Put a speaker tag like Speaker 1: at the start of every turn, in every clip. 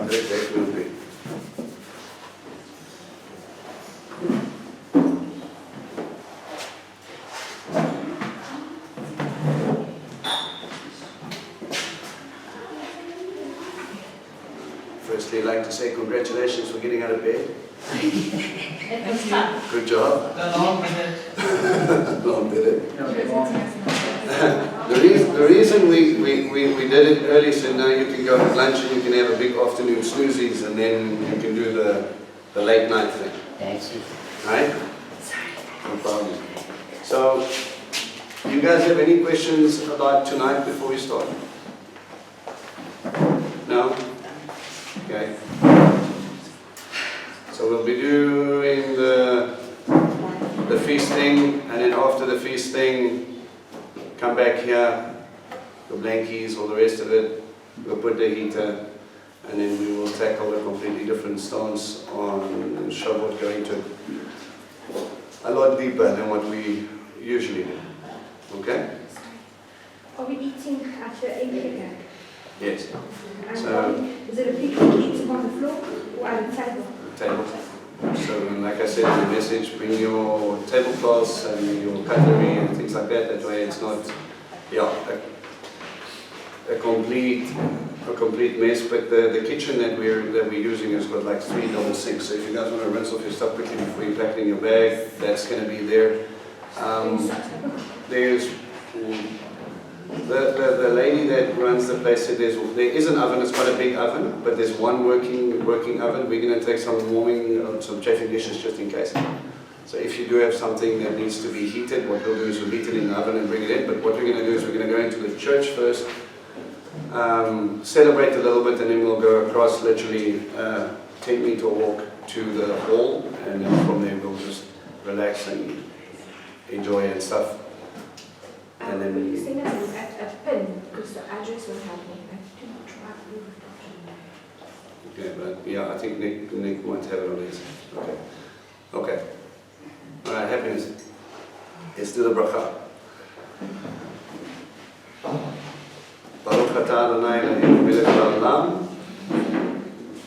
Speaker 1: very definitely. Firstly, I'd like to say congratulations for getting out of bed. Good job. Long did it. The reason we did it early, so now you can go have lunch and you can have a big afternoon snoozies and then you can do the late night thing. Right? No problem. So, you guys have any questions about tonight before we start? No? Okay. So we'll be doing the feasting, and then after the feasting, come back here, the blankies, all the rest of it. We'll put the heater, and then we will tackle a completely different stance on Shavuot, going to a lot deeper than what we usually do. Okay?
Speaker 2: Are we eating at the English?
Speaker 1: Yes.
Speaker 2: And
Speaker 1: So,
Speaker 2: is it a big eating on the floor or at the table?
Speaker 1: table. So, like I said in the message, bring your tablecloths and your cutlery and things like that. That way, it's not, a complete mess. But the kitchen that we're using has got like 3 double sinks. So if you guys want to rinse off your stuff quickly before you pack it in your bag, that's going to be there. There's the lady that runs the place said there is an oven. It's quite a big oven, but there's one working oven. We're going to take some warming, some chafing dishes just in case. So if you do have something that needs to be heated, what we'll do is we'll heat it in the oven and bring it in. But what we're going to do is we're going to go into the church first, celebrate a little bit, and then we'll go across literally 10-meter walk to the hall, and then from there we'll just relax and enjoy and stuff. And then
Speaker 2: you think that's a pin because the address will help me.
Speaker 1: Okay, but yeah, I think Nick might have it on his. Okay. All right, happiness. Let's do the bracha. Baruch atah Adonai Eloheinu melech haolam,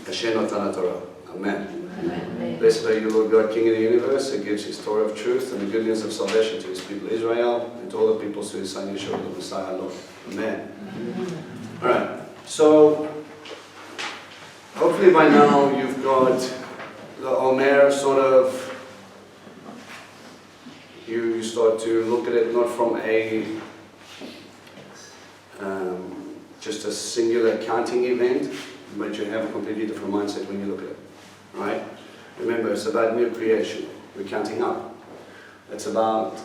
Speaker 1: asher natan Torah. Amen. Blessed are you, Lord God, King of the universe, who gives his Torah of truth and the good news of salvation to his people Israel and to all the peoples through his Son Yeshua, the Messiah, Lord. Amen. All right. So, hopefully by now you've got the Omer sort of. You start to look at it not from a just a singular counting event, but you have a completely different mindset when you look at it. Right? Remember, it's about new creation. We're counting up. It's about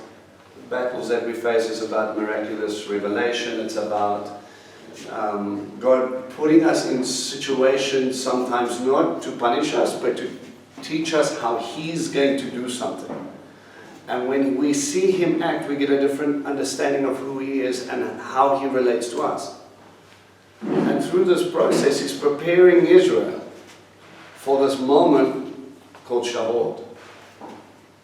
Speaker 1: battles that we face. It's about miraculous revelation. It's about God putting us in situations sometimes not to punish us, but to teach us how He's going to do something. And when we see Him act, we get a different understanding of who He is and how He relates to us. And through this process, He's preparing Israel for this moment called Shavuot.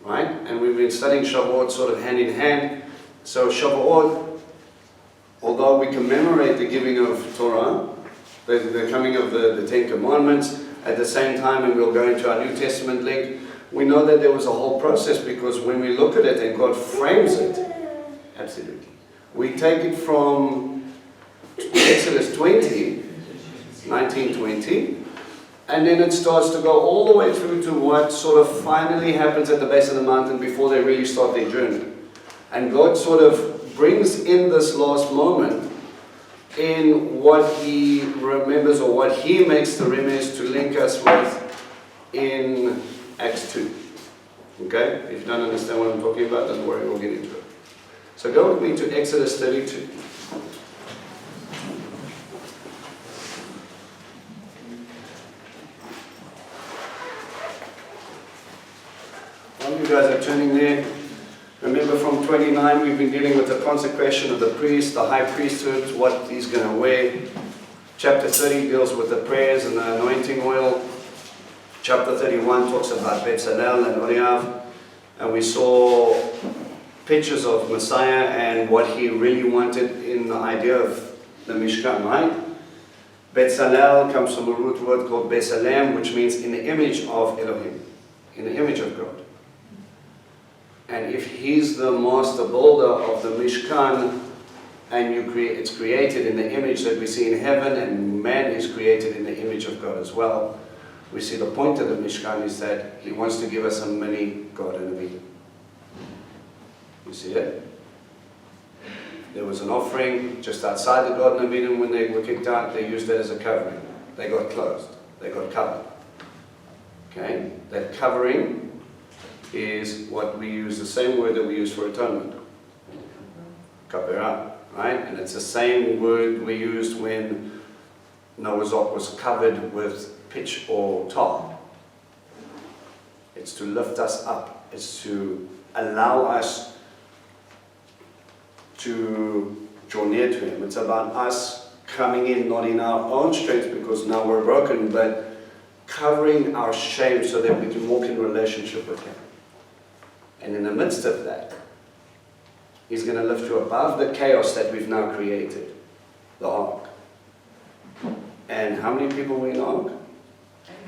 Speaker 1: Right? And we've been studying Shavuot sort of hand in hand. So Shavuot, although we commemorate the giving of Torah, the coming of the Ten Commandments, at the same time, and we'll go into our New Testament link, we know that there was a whole process, because when we look at it and God frames it, absolutely. We take it from Exodus 20, 19:20, and then it starts to go all the way through to what sort of finally happens at the base of the mountain before they really start their journey. And God sort of brings in this last moment in what He remembers, or what He makes the remez to link us with in Acts 2. Okay? If you don't understand what I'm talking about, don't worry, we'll get into it. So go with me to Exodus 32. While you guys are turning there, remember from 29 we've been dealing with the consecration of the priest, the high priesthood, what he's going to wear. Chapter 30 deals with the prayers and the anointing oil. Chapter 31 talks about Bezalel and Uriah, and we saw pictures of Messiah and what he really wanted in the idea of the Mishkan, right? Betzalel comes from a root word called Besalem, which means in the image of Elohim, in the image of God. And if he's the master builder of the Mishkan, and it's created in the image that we see in heaven, and man is created in the image of God as well, we see the point of the Mishkan is that he wants to give us a mini Garden of Eden. You see it? There was an offering just outside the Garden of Eden when they were kicked out. They used it as a covering. They got closed. They got covered. Okay? That covering is what we use, the same word that we use for atonement. Kapera, right? And it's the same word we used when Noah's Ark was covered with pitch or tar. It's to lift us up. It's to allow us to draw near to Him. It's about us coming in, not in our own strength because now we're broken, but covering our shame so that we can walk in relationship with Him. And in the midst of that, He's going to lift you above the chaos that we've now created, the ark. And how many people were in the ark?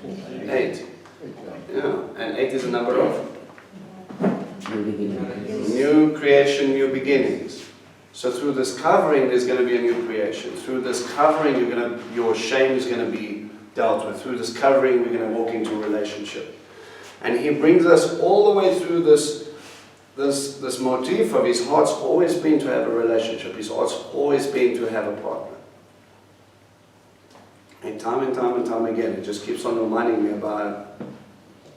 Speaker 1: 8. Yeah, and 8 is a number of new creation, new beginnings. So through this covering, there's going to be a new creation. Through this covering, your shame is going to be dealt with. Through this covering, we're going to walk into a relationship. And He brings us all the way through this motif of His heart's always been to have a relationship. His heart's always been to have a partner. And time again, it just keeps on reminding me about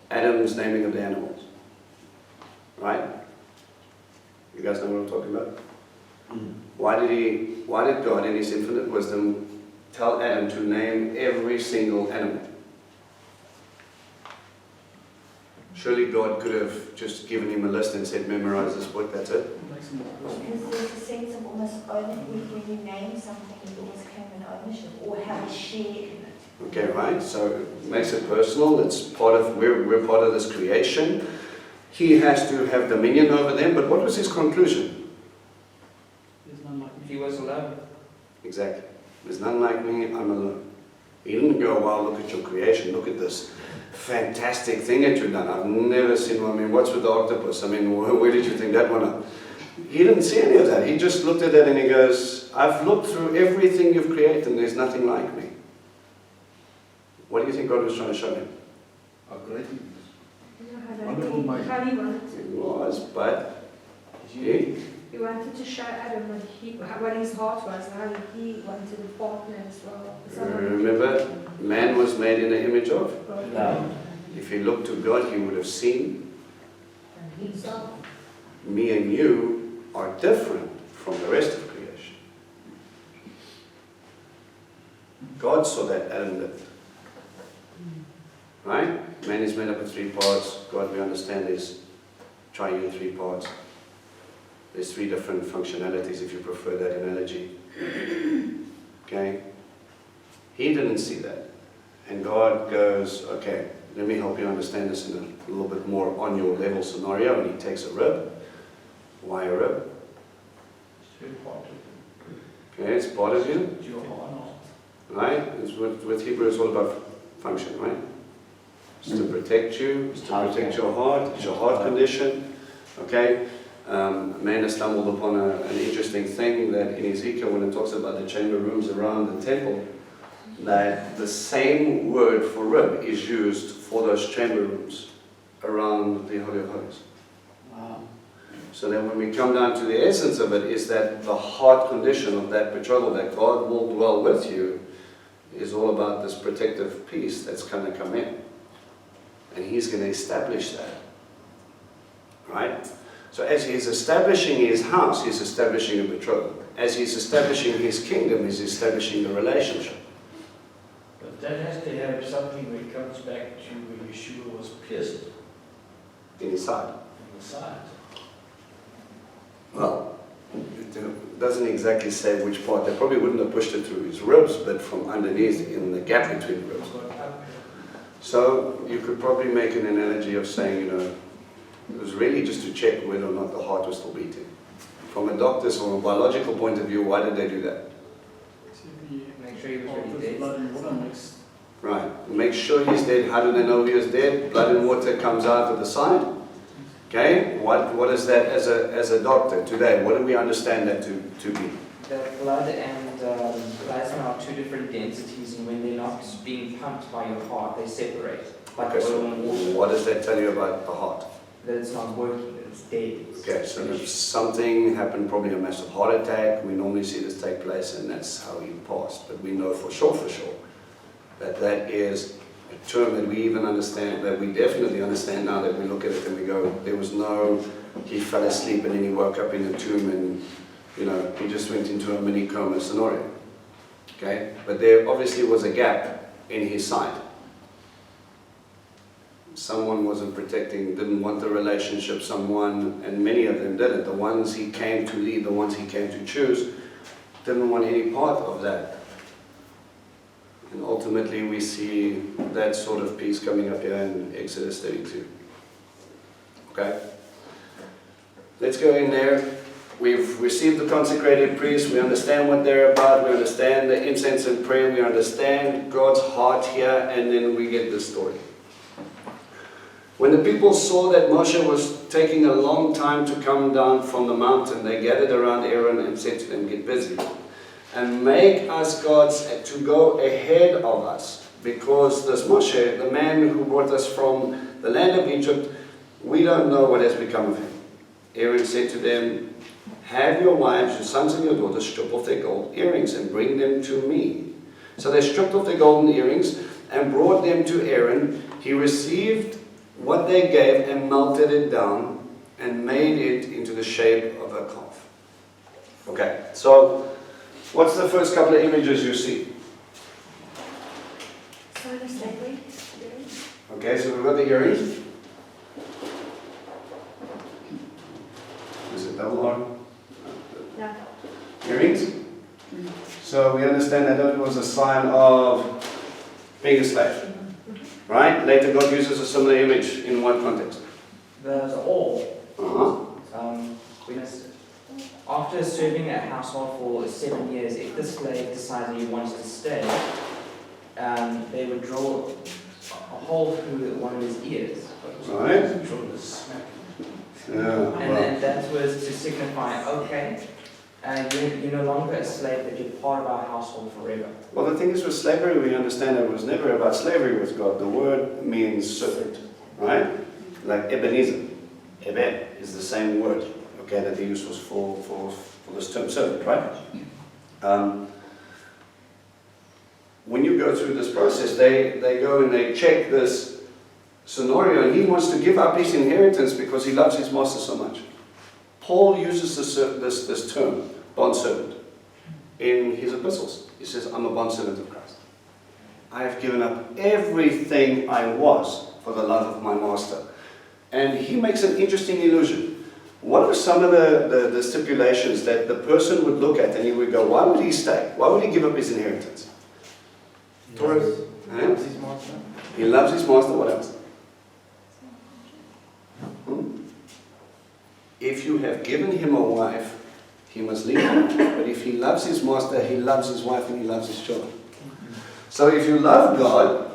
Speaker 1: Adam's naming of the animals. Right? You guys know what I'm talking about? Why did God in His infinite wisdom tell Adam to name every single animal? Surely God could have just given him a list and said, memorize this book, that's it.
Speaker 3: Because there's a sense of almost ownership. When you name something, you almost claim an ownership or have a share in it.
Speaker 1: Okay, right? So it makes it personal. It's part of, we're part of this creation. He has to have dominion over them, but what was his conclusion?
Speaker 4: There's none like me. He was alone.
Speaker 1: Exactly. There's none like me, I'm alone. He didn't go, wow, look at your creation, look at this fantastic thing that you've done. I've never seen one. I mean, what's with the octopus? I mean, where did you think that one up? He didn't see any of that. He just looked at that and he goes, I've looked through everything you've created and there's nothing like me. What do you think God was trying to show him?
Speaker 5: How great he
Speaker 2: Wonderful,
Speaker 5: Mike.
Speaker 2: how he wanted
Speaker 1: It
Speaker 2: to.
Speaker 1: was, but he
Speaker 2: He wanted to show Adam what his heart was, how he wanted a partner as well.
Speaker 1: remember, man was made in the image of.
Speaker 4: No.
Speaker 1: If he looked to God, he would have seen me and you are different from the rest of creation. God saw that Adam did. Right? Man is made up of 3 parts. God, we understand, is triune 3 parts. There's 3 different functionalities, if you prefer that analogy. Okay? He didn't see that. And God goes, okay, let me help you understand this in a little bit more on your level scenario. And he takes a rib. Why a rib?
Speaker 4: It's part of it.
Speaker 1: Okay, it's part of you.
Speaker 4: It's your heart.
Speaker 1: Right? It's with Hebrew, it's all about function, right? It's to protect you, it's to protect your heart, it's your heart condition. Okay? Amanda stumbled upon an interesting thing that in Ezekiel, when it talks about the chamber rooms around the temple, that the same word for rib is used for those chamber rooms around the Holy of Holies.
Speaker 4: Wow.
Speaker 1: So that when we come down to the essence of it, is that the heart condition of that betrothal, that God will dwell with you, is all about this protective piece that's going to come in. And He's going to establish that. Right? So as He's establishing His house, He's establishing a betrothal. As He's establishing His kingdom, He's establishing a relationship.
Speaker 4: But that has to have something that comes back to where Yeshua was pierced
Speaker 1: In His side.
Speaker 4: in the side.
Speaker 1: Well, it doesn't exactly say which part. They probably wouldn't have pushed it through His ribs, but from underneath, in the gap between the ribs. So you could probably make an analogy of saying, you know, it was really just to check whether or not the heart was still beating. From a doctor's or a biological point of view, why did they do that?
Speaker 4: To be
Speaker 5: Make sure he was
Speaker 4: Or
Speaker 5: really
Speaker 4: put
Speaker 5: dead.
Speaker 4: blood and water mixed.
Speaker 1: Right. Make sure he's dead. How do they know he is dead? Blood and water comes out of the side. Okay? What is that as a doctor today? What do we understand that to be?
Speaker 5: The blood and plasma are two different densities, and when they're not being pumped by your heart, they separate. Like
Speaker 1: Okay, so
Speaker 5: oil and water.
Speaker 1: what does that tell you about the heart?
Speaker 5: That it's not working, that it's dead.
Speaker 1: Okay, so if something happened, probably a massive heart attack, we normally see this take place and that's how he passed. But we know for sure, that is a term that we even understand, that we definitely understand now that we look at it and we go, there was no, he fell asleep and then he woke up in the tomb and, you know, he just went into a mini coma scenario. Okay, but there obviously was a gap in his side. Someone wasn't protecting, didn't want the relationship, someone, and many of them didn't. The ones he came to lead, the ones he came to choose, didn't want any part of that. And ultimately we see that sort of piece coming up here in Exodus 32. Okay? Let's go in there. We've received the consecrated priests, we understand what they're about, we understand the incense and prayer, we understand God's heart here, and then we get the story. When the people saw that Moshe was taking a long time to come down from the mountain, they gathered around Aaron and said to them, "Get busy and make us gods to go ahead of us, because this Moshe, the man who brought us from the land of Egypt, we don't know what has become of him." Aaron said to them, "Have your wives, your sons and your daughters strip off their gold earrings and bring them to me." So they stripped off their golden earrings and brought them to Aaron. He received what they gave and melted it down and made it into the shape of a calf. Okay, so what's the first couple of images you see?
Speaker 3: So the slavery.
Speaker 1: Okay, so we've got the earrings. Is it double R?
Speaker 2: No.
Speaker 1: Earrings. So we understand that it was a sign of being a slave. Right? Later God uses a similar image in what context?
Speaker 5: There's all.
Speaker 1: Uh-huh.
Speaker 5: After serving a household for 7 years, if the slave decided he wants to stay, they would draw a hole through one of his ears.
Speaker 1: Right? Yeah,
Speaker 5: And then that was to signify, okay, you're no longer a slave, but you're part of our household forever.
Speaker 1: well, the thing is with slavery, we understand that it was never about slavery with God. The word means servant, right? Like Ebenezer. Eben is the same word, okay, that they use for this term, servant, right? When you go through this process, they go and they check this scenario, and he wants to give up his inheritance because he loves his master so much. Paul uses this term, bondservant, in his epistles. He says, "I'm a bondservant of Christ. I have given up everything I was for the love of my master." And he makes an interesting illusion. What are some of the stipulations that the person would look at and he would go, why would he stay? Why would he give up his inheritance?
Speaker 5: He loves his master.
Speaker 1: He loves his master, what else? If you have given him a wife, he must leave her. But if he loves his master, he loves his wife and he loves his children. So if you love God,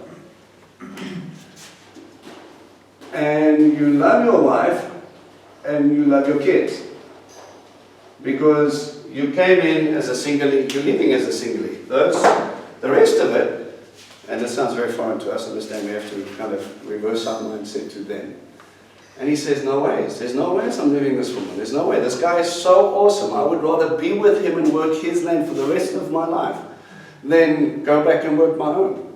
Speaker 1: and you love your wife, and you love your kids, because you came in as a singly, you're living as a singly. The rest of it, and this sounds very foreign to us, understand we have to kind of reverse our mindset to them. And he says, no ways. There's no ways I'm leaving this woman. There's no way. This guy is so awesome. I would rather be with him and work his land for the rest of my life than go back and work my own.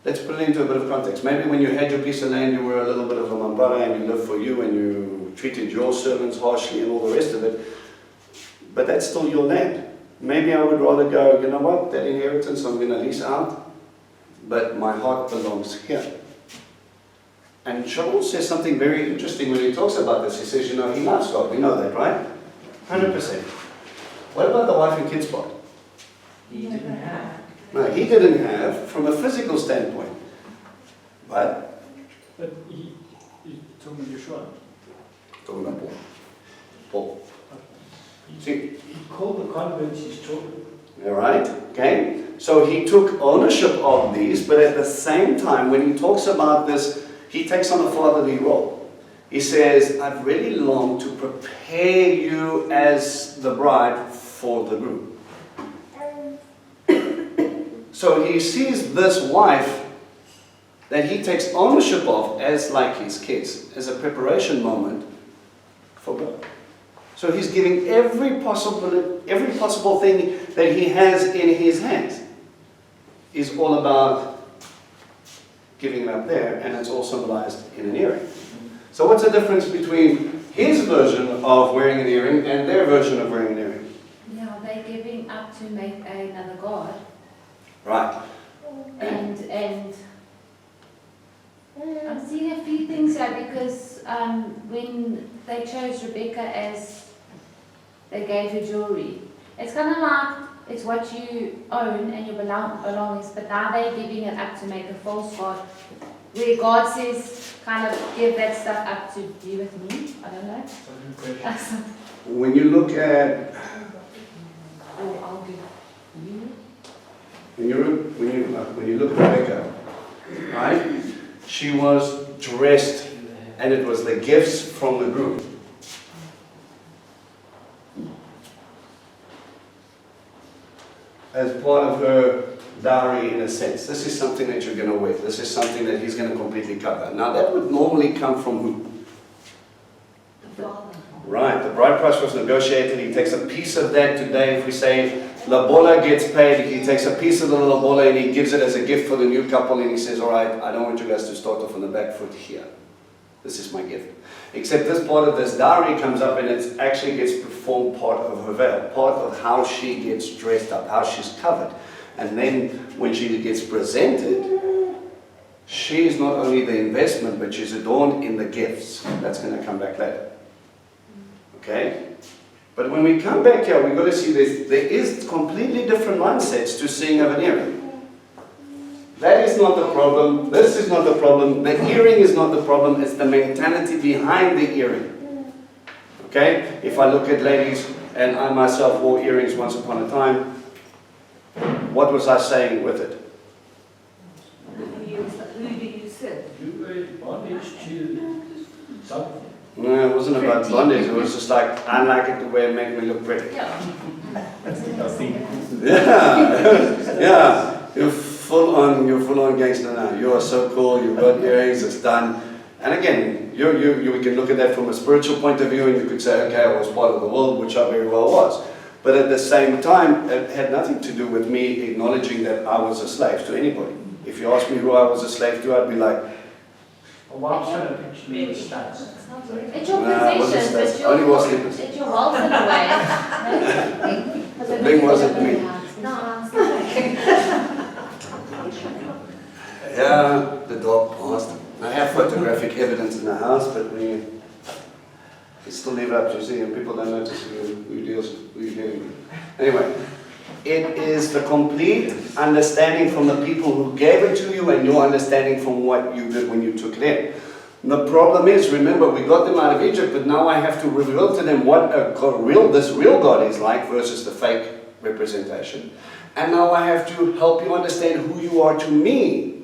Speaker 1: Let's put it into a bit of context. Maybe when you had your piece of land, you were a little bit of a mambara and you lived for you and you treated your servants harshly and all the rest of it. But that's still your land. Maybe I would rather go, you know what, that inheritance I'm going to lease out, but my heart belongs here. And Shavuot says something very interesting when he talks about this. He says, you know, he loves God. We know that, right? 100%. What about the wife and kids part?
Speaker 5: He didn't have.
Speaker 1: No, he didn't have from a physical standpoint. But
Speaker 4: he told me Yeshua.
Speaker 1: talking about Paul.
Speaker 4: He called the converts his children.
Speaker 1: All right? Okay? So he took ownership of these, but at the same time, when he talks about this, he takes on a fatherly role. He says, I've really longed to prepare you as the bride for the groom. So he sees this wife that he takes ownership of as like his kids, as a preparation moment for God. So he's giving every possible thing that he has in his hands is all about giving it up there, and it's all symbolized in an earring. So what's the difference between his version of wearing an earring and their version of wearing an earring?
Speaker 6: Yeah, they're giving up to make another god.
Speaker 1: Right.
Speaker 6: And I'm seeing a few things here because when they chose Rebecca as they gave her jewelry, it's kind of like it's what you own and your belongings, but now they're giving it up to make a false god, where God says, kind of give that stuff up to be with me. I don't know.
Speaker 1: When you look at
Speaker 6: Or I'll give you.
Speaker 1: when you look at Rebecca, right? She was dressed, and it was the gifts from the groom. As part of her dowry, in a sense. This is something that you're going to wear. This is something that he's going to completely cover. Now, that would normally come from who?
Speaker 6: The father.
Speaker 1: Right, the bride price was negotiated. He takes a piece of that today. If we say Lobola gets paid, he takes a piece of the Lobola and he gives it as a gift for the new couple, and he says, all right, I don't want you guys to start off on the back foot here. This is my gift. Except this part of this dowry comes up, and it actually gets performed part of her veil, part of how she gets dressed up, how she's covered. And then when she gets presented, she is not only the investment, but she's adorned in the gifts. That's going to come back later. Okay? But when we come back here, we've got to see this. There is completely different mindsets to seeing of an earring. That is not the problem. This is not the problem. The earring is not the problem. It's the mentality behind the earring. Okay? If I look at ladies, and I myself wore earrings once upon a time, what was I saying with it?
Speaker 2: Who do you serve?
Speaker 4: You were bondage to something.
Speaker 1: No, it wasn't about bondage. It was just like, I like it the way it makes me look pretty.
Speaker 6: Yeah.
Speaker 1: Yeah. Yeah. You're full on gangster now. You are so cool. You've got earrings. It's done. And again, we can look at that from a spiritual point of view, and you could say, okay, I was part of the world, which I very well was. But at the same time, it had nothing to do with me acknowledging that I was a slave to anybody. If you ask me who I was a slave to, I'd be like,
Speaker 4: A wife's trying to picture me in the States.
Speaker 6: It's your
Speaker 1: Nah, it wasn't
Speaker 6: possessions,
Speaker 1: States. Only was slippers.
Speaker 6: it's your wealth in a way.
Speaker 1: The thing wasn't me.
Speaker 6: No, I'm sorry.
Speaker 1: Yeah, the dog passed. I have photographic evidence in the house, but we still leave it up to see, and people don't notice who you're dealing with. Anyway, it is the complete understanding from the people who gave it to you, and your understanding from what you did when you took it in. The problem is, remember, we got them out of Egypt, but now I have to reveal to them what this real God is like versus the fake representation. And now I have to help you understand who you are to me.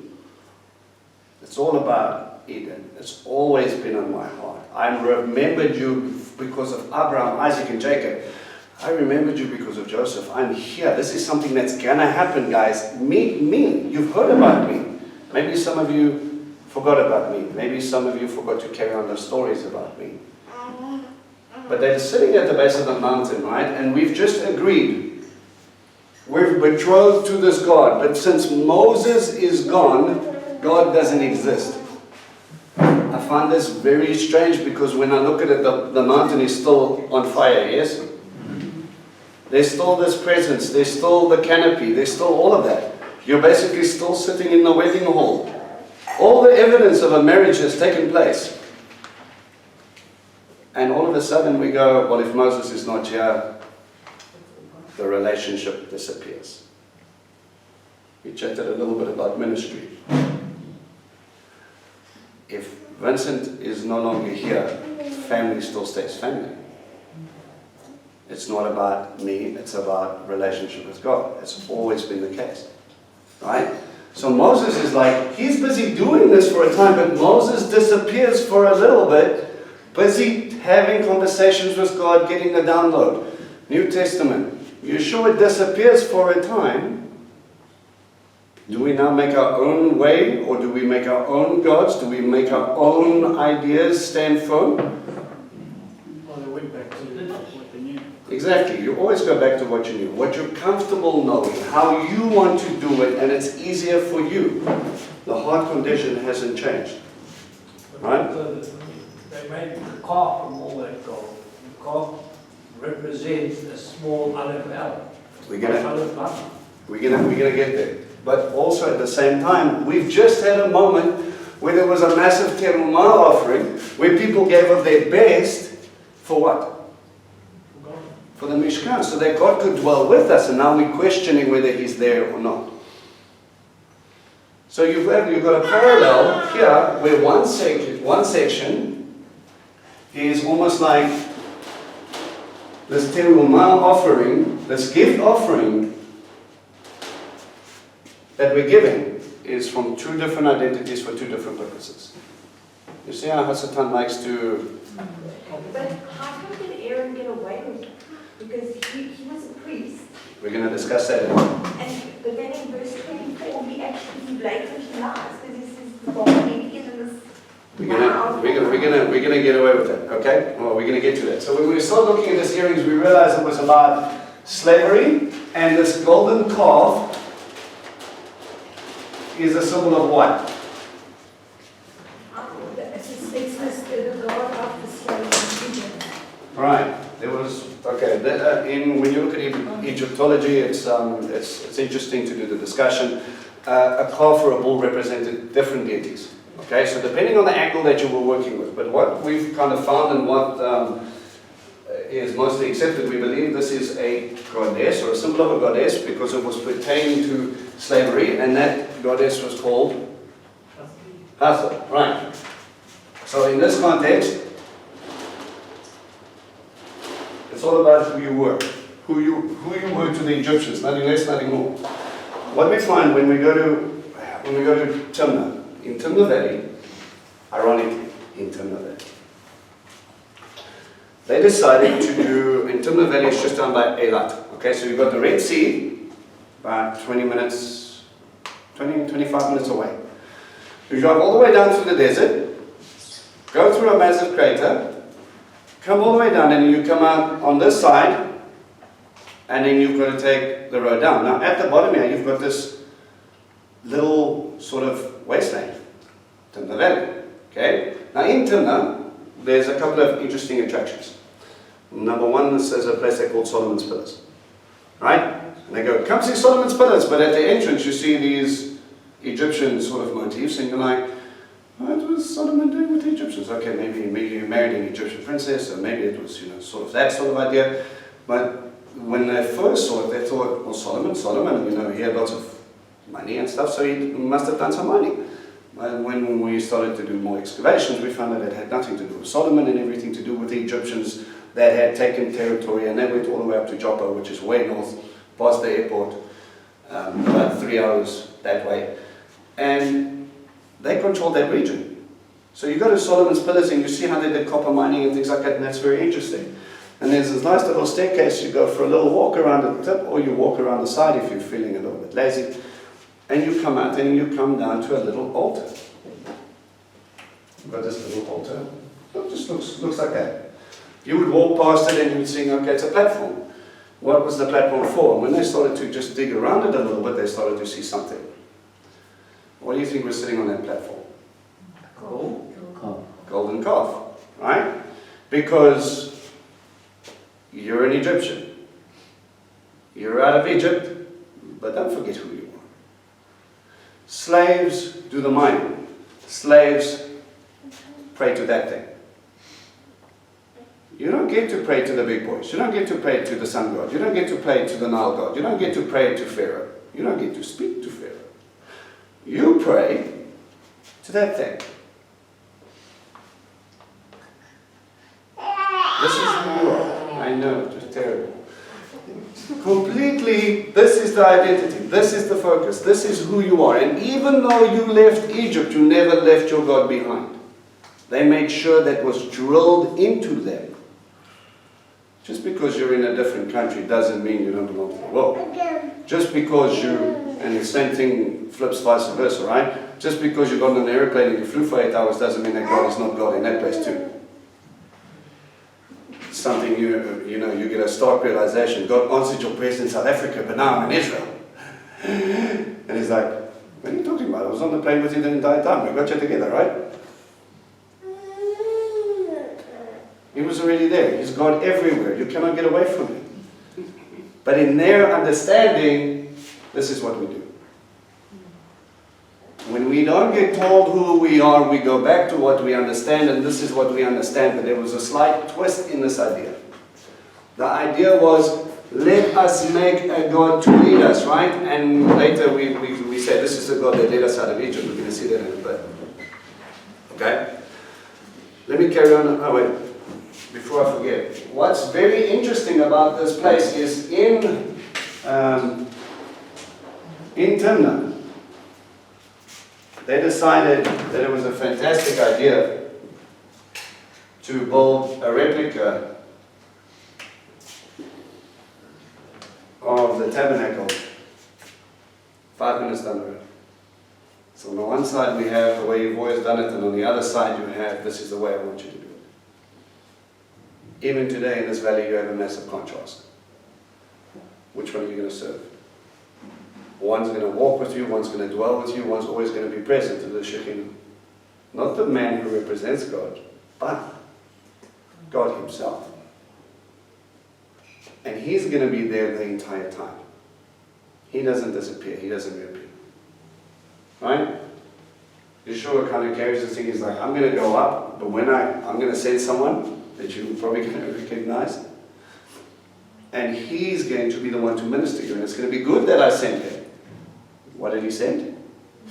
Speaker 1: It's all about Eden. It's always been on my heart. I remembered you because of Abraham, Isaac, and Jacob. I remembered you because of Joseph. I'm here. This is something that's going to happen, guys. Meet me. You've heard about me. Maybe some of you forgot about me. Maybe some of you forgot to carry on the stories about me. But they're sitting at the base of the mountain, right? And we've just agreed. We're betrothed to this God. But since Moses is gone, God doesn't exist. I find this very strange because when I look at it, the mountain is still on fire, yes? There's still this presence, there's still the canopy, there's still all of that. You're basically still sitting in the wedding hall. All the evidence of a marriage has taken place. And all of a sudden we go, well, if Moses is not here, the relationship disappears. We chatted a little bit about ministry. If Vincent is no longer here, family still stays family. It's not about me, it's about relationship with God. It's always been the case. Right? So Moses is like, he's busy doing this for a time, but Moses disappears for a little bit, busy having conversations with God, getting the download. New Testament. Yeshua disappears for a time. Do we now make our own way, or do we make our own gods? Do we make our own ideas stand firm?
Speaker 4: Well, they went back to what they knew.
Speaker 1: Exactly. You always go back to what you knew, what you're comfortable knowing, how you want to do it, and it's easier for you. The heart condition hasn't changed. Right?
Speaker 4: They made the calf from all that gold. The calf represents a small olive oil.
Speaker 1: We're gonna
Speaker 4: Olive oil.
Speaker 1: we're gonna get there. But also at the same time, we've just had a moment where there was a massive terumah offering, where people gave up their best for what? For the Mishkan, so that God could dwell with us, and now we're questioning whether He's there or not. So you've got a parallel here, where one section is almost like this terumah offering, this gift offering that we're giving is from two different identities for two different purposes. You see how Hasatan likes to...
Speaker 3: But how come did Aaron get away with it? Because he was a priest.
Speaker 1: We're going to discuss that.
Speaker 3: But then in verse 24, he blatantly lies because he says the ball in this.
Speaker 1: We're gonna get away with that, okay? Well, we're gonna get to that. So when we start looking at this earrings, we realize it was about slavery, and this golden calf is a symbol of what?
Speaker 2: It's the God of the slaves in Egypt.
Speaker 1: Right. There was when you look at Egyptology, it's interesting to do the discussion. A calf or a bull represented different deities. Okay, so depending on the angle that you were working with, but what we've kind of found and what is mostly accepted, we believe this is a goddess or a symbol of a goddess because it was pertaining to slavery, and that goddess was called Hathor. Right. So in this context, it's all about who you were, who you were to the Egyptians, nothing less, nothing more. What we find when we go to Timnah, in Timnah Valley, ironically, in Timnah Valley, they decided to do, in Timnah Valley, it's just down by Eilat. Okay, so you've got the Red Sea, about 25 minutes away. You drive all the way down through the desert, go through a massive crater, come all the way down, and you come out on this side, and then you've got to take the road down. Now, at the bottom here, you've got this little sort of wasteland, Timnah Valley. Okay? Now, in Timnah, there's a couple of interesting attractions. Number one, there's a place they call Solomon's Pillars. Right? And they go, come see Solomon's Pillars, but at the entrance you see these Egyptian sort of motifs, and you're like, what was Solomon doing with the Egyptians? Okay, maybe he married an Egyptian princess, or maybe it was, sort of that sort of idea. But when they first saw it, they thought, well, Solomon, he had lots of money and stuff, so he must have done some money. And when we started to do more excavations, we found that it had nothing to do with Solomon and everything to do with the Egyptians that had taken territory, and they went all the way up to Joppa, which is way north, past the airport, about 3 hours that way. And they controlled that region. So you go to Solomon's Pillars and you see how they did copper mining and things like that, and that's very interesting. And there's this nice little staircase, you go for a little walk around the tip, or you walk around the side if you're feeling a little bit lazy. And you come out and you come down to a little altar. You've got this little altar. It just looks like that. You would walk past it and you would think, okay, it's a platform. What was the platform for? And when they started to just dig around it a little bit, they started to see something. What do you think was sitting on that platform? Golden calf, right? Because you're an Egyptian. You're out of Egypt, but don't forget who you are. Slaves do the mining. Slaves pray to that thing. You don't get to pray to the big boys. You don't get to pray to the sun god. You don't get to pray to the Nile god. You don't get to pray to Pharaoh. You don't get to speak to Pharaoh. You pray to that thing. This is who you are. I know, just terrible. is the identity. This is the focus. This is who you are. And even though you left Egypt, you never left your God behind. They made sure that was drilled into them. Just because you're in a different country doesn't mean you don't belong to the world. Just because you, and the same thing flips vice versa, right? Just because you got on an airplane and you flew for 8 hours doesn't mean that God is not God in that place too. Something you get a stark realization. God answered your prayers in South Africa, but now I'm in Israel. And he's like, what are you talking about? I was on the plane with you the entire time. We got you together, right? He was already there. He's God everywhere. You cannot get away from him. But in their understanding, this is what we do. When we don't get told who we are, we go back to what we understand, and this is what we understand. But there was a slight twist in this idea. The idea was, let us make a God to lead us, right? And later we said, this is the God that led us out of Egypt. We're going to see that in a bit. Okay? Let me carry on. Oh, wait. Before I forget. What's very interesting about this place is in Timnah, they decided that it was a fantastic idea to build a replica of the tabernacle 5 minutes down the road. So on the one side we have the way you've always done it, and on the other side you have, this is the way I want you to do it. Even today in this valley you have a massive contrast. Which one are you going to serve? One's going to walk with you, one's going to dwell with you, one's always going to be present to the Shekinah. Not the man who represents God, but God himself. And he's going to be there the entire time. He doesn't disappear, he doesn't reappear. Right? Yeshua kind of carries this thing, he's like, I'm going to go up, but when I'm going to send someone that you're probably going to recognize, and he's going to be the one to minister to you, and it's going to be good that I sent him. What did he send?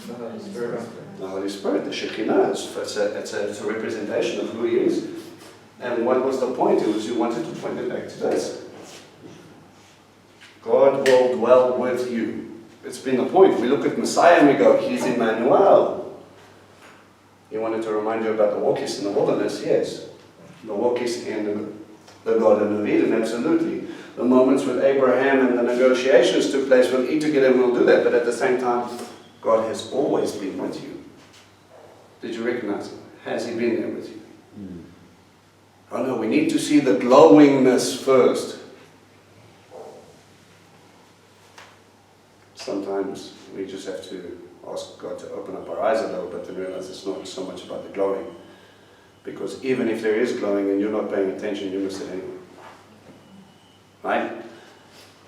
Speaker 5: The Holy Spirit.
Speaker 1: The Holy Spirit, the Shekinah. It's a representation of who he is. And what was the point? It was you wanted to point it back to this. God will dwell with you. It's been the point. We look at Messiah and we go, he's Emmanuel. He wanted to remind you about the walkies in the wilderness, yes. The walkies in the Garden of Eden, absolutely. The moments with Abraham and the negotiations took place, we'll eat together and we'll do that, but at the same time, God has always been with you. Did you recognize him? Has he been there with you? Oh no, we need to see the glowingness first. Sometimes we just have to ask God to open up our eyes a little bit and realize it's not so much about the glowing. Because even if there is glowing and you're not paying attention, you miss it anyway. Right?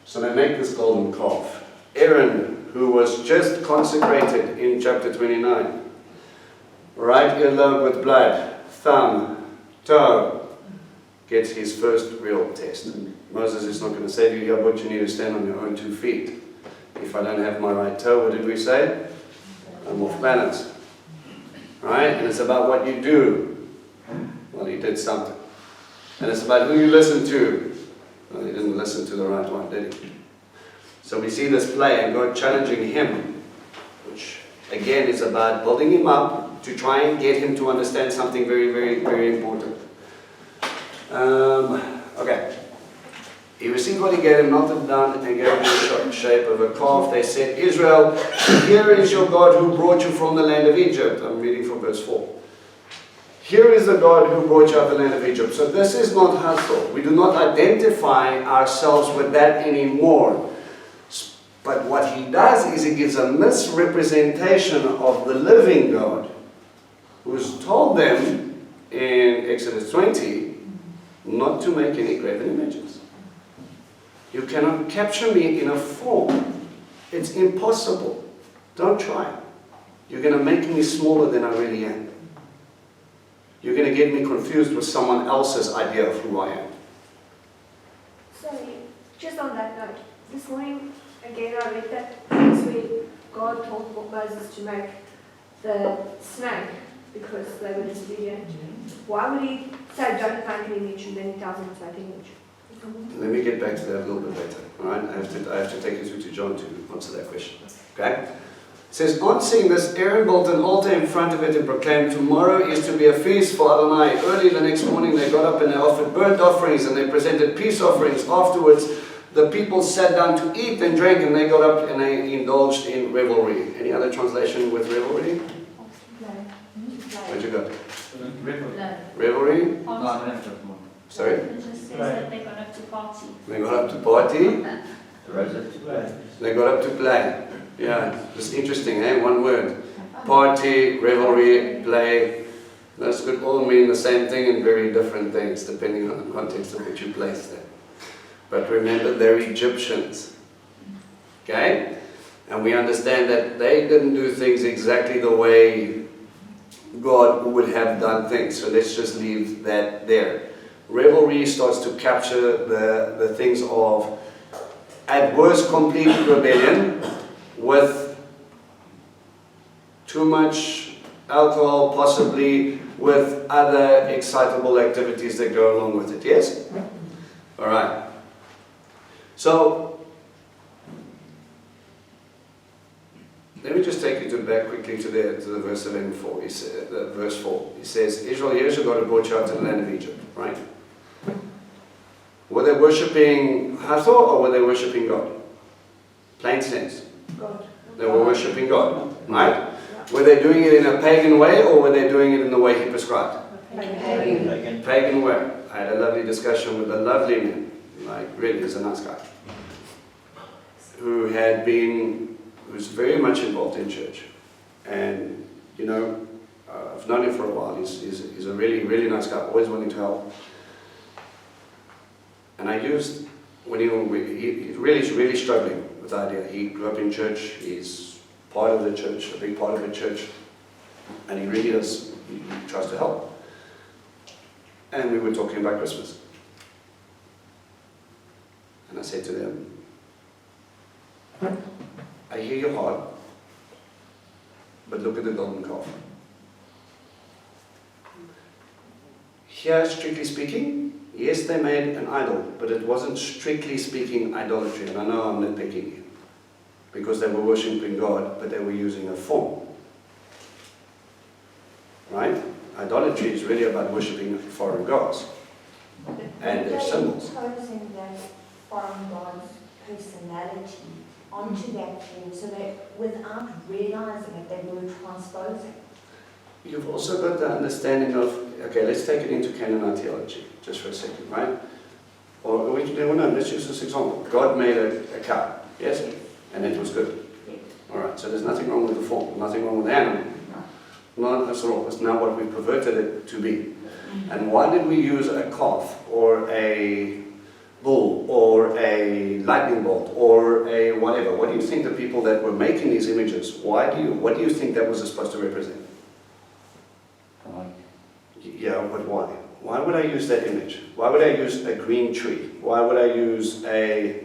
Speaker 1: So they make this golden calf. Aaron, who was just consecrated in chapter 29, right earlobe with blood, thumb, toe, gets his first real test. Moses is not going to say to you, but you need to stand on your own 2 feet. If I don't have my right toe, what did we say? I'm off balance. Right? And it's about what you do. Well, he did something. And it's about who you listen to. Well, he didn't listen to the right one, did he? So we see this play and God challenging him, which again is about building him up to try and get him to understand something very, very, very important. Okay. He received what he gave him, melted it down, and gave him the shape of a calf. They said, Israel, here is your God who brought you from the land of Egypt. I'm reading from verse 4. Here is the God who brought you out of the land of Egypt. So this is not hustle. We do not identify ourselves with that anymore. But what he does is he gives a misrepresentation of the living God, who's told them in Exodus 20 not to make any graven images. You cannot capture me in a form. It's impossible. Don't try. You're going to make me smaller than I really am. You're going to get me confused with someone else's idea of who I am.
Speaker 2: So, just on that note, this morning, again, I read that place where God told Moses to make the snake because they were disobedient. Why would he say, don't make an image, and then he tells them to make an image?
Speaker 1: Let me get back to that a little bit later. All right, I have to take you through to John to answer that question. Okay? It says, on seeing this, Aaron built an altar in front of it and proclaimed, tomorrow is to be a feast for Adonai. Early the next morning they got up and they offered burnt offerings and they presented peace offerings. Afterwards, the people sat down to eat and drink, and they got up and they indulged in revelry. Any other translation with revelry? What you got? Revelry?
Speaker 7: No.
Speaker 1: Sorry?
Speaker 8: It just says that they got up to party.
Speaker 1: They got up to party.
Speaker 7: Right.
Speaker 1: They got up to play. Yeah, it's interesting, eh? One word. Party, revelry, play. Those could all mean the same thing and very different things depending on the context in which you place them. But remember, they're Egyptians. Okay? And we understand that they didn't do things exactly the way God would have done things. So let's just leave that there. Revelry starts to capture the things of, at worst, complete rebellion with too much alcohol, possibly with other excitable activities that go along with it. Yes? All right. So, let me just take you back quickly to the verse 11:4. Verse 4. He says, Israel, here's your God who brought you out to the land of Egypt. Right? Were they worshipping Hathor or were they worshipping God? Plain sense.
Speaker 2: God.
Speaker 1: They were worshipping God. Right? Were they doing it in a pagan way or were they doing it in the way he prescribed? Pagan way. I had a lovely discussion with a lovely man. Like, really, he's a nice guy. Who's very much involved in church. And, you know, I've known him for a while. He's a really, really nice guy, always willing to help. And I used, when he's really struggling with the idea. He grew up in church, he's part of the church, a big part of the church, and he really does, he tries to help. And we were talking about Christmas. And I said to them, I hear your heart, but look at the golden calf. Here, strictly speaking, yes, they made an idol, but it wasn't strictly speaking idolatry. And I know I'm nitpicking you, because they were worshipping God, but they were using a form. Right? Idolatry is really about worshipping foreign gods and their symbols.
Speaker 3: Imposing that foreign god's personality onto that form, so that without realizing it, they were transposing.
Speaker 1: You've also got the understanding of, okay, let's take it into Canaanite theology, just for a second, right? Or let's use this example. God made a cow, yes? And it was good. All right, so there's nothing wrong with the form, nothing wrong with the animal. Not at all. It's now what we perverted it to be. And why did we use a calf or a bull or a lightning bolt or a whatever? What do you think the people that were making these images, what do you think that was supposed to represent? Yeah, but why? Why would I use that image? Why would I use a green tree? Why would I use a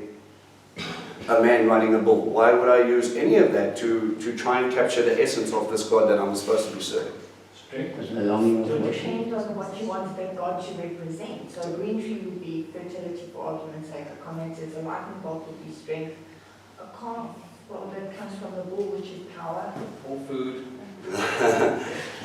Speaker 1: man riding a bull? Why would I use any of that to try and capture the essence of this God that I'm supposed to be serving?
Speaker 3: It depends on what you want that God to represent. So a green tree would be fertility, for argument's sake. A comment says a lightning bolt would be strength. A calf, well, that comes from the bull, which is power.
Speaker 7: Or food.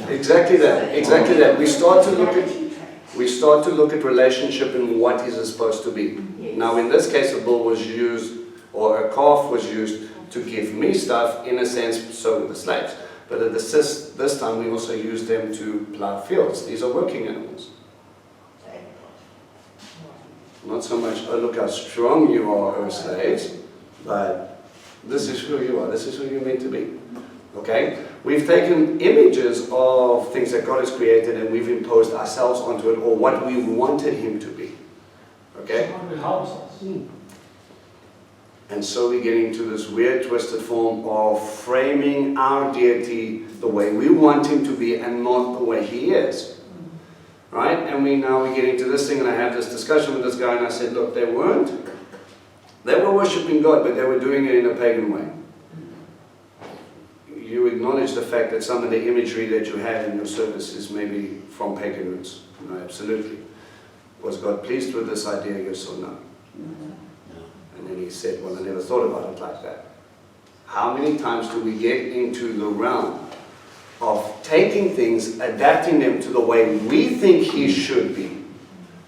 Speaker 1: Exactly that. We start to look at relationship and what is it supposed to be.
Speaker 3: Yes.
Speaker 1: Now, in this case, a bull was used, or a calf was used to give me stuff, in a sense, so were the slaves. But at this time, we also use them to plow fields. These are working animals. Not so much, oh, look how strong you are, O slaves, but this is who you are. This is who you're meant to be. Okay? We've taken images of things that God has created and we've imposed ourselves onto it, or what we wanted Him to be. Okay?
Speaker 4: It helps us.
Speaker 1: And so we get into this weird, twisted form of framing our deity the way we want Him to be and not the way He is. Right? And we get into this thing, and I had this discussion with this guy, and I said, look, they were worshipping God, but they were doing it in a pagan way. You acknowledge the fact that some of the imagery that you have in your service is maybe from pagan roots. No, absolutely. Was God pleased with this idea, yes or no? And then he said, well, I never thought about it like that. How many times do we get into the realm of taking things, adapting them to the way we think he should be,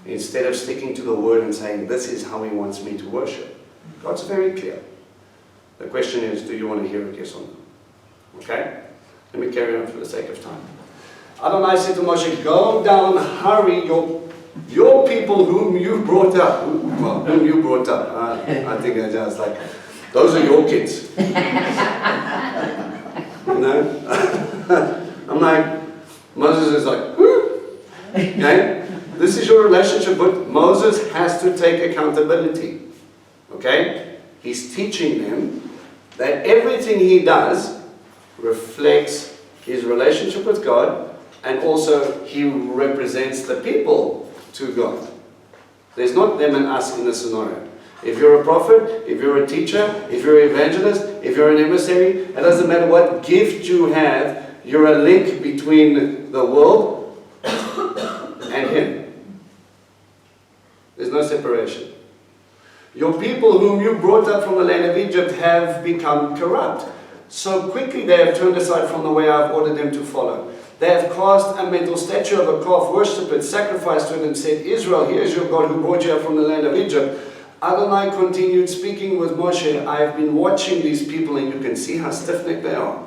Speaker 1: instead of sticking to the word and saying, this is how he wants me to worship? God's very clear. The question is, do you want to hear it, yes or no? Okay? Let me carry on for the sake of time. Adonai said to Moshe, go down, hurry, your people whom you brought up. Whom you brought up. I think I just like, those are your kids. You know? I'm like, Moses is like, okay? This is your relationship, but Moses has to take accountability. Okay? He's teaching them that everything he does reflects his relationship with God, and also he represents the people to God. There's not them and us in this scenario. If you're a prophet, if you're a teacher, if you're an evangelist, if you're an emissary, it doesn't matter what gift you have, you're a link between the world and him. There's no separation. Your people whom you brought up from the land of Egypt have become corrupt. So quickly they have turned aside from the way I've ordered them to follow. They have caused a mental statue of a calf, worshipped it, sacrificed to it, and said, Israel, here is your God who brought you out from the land of Egypt. Adonai continued speaking with Moshe, I have been watching these people, and you can see how stiff-necked they are.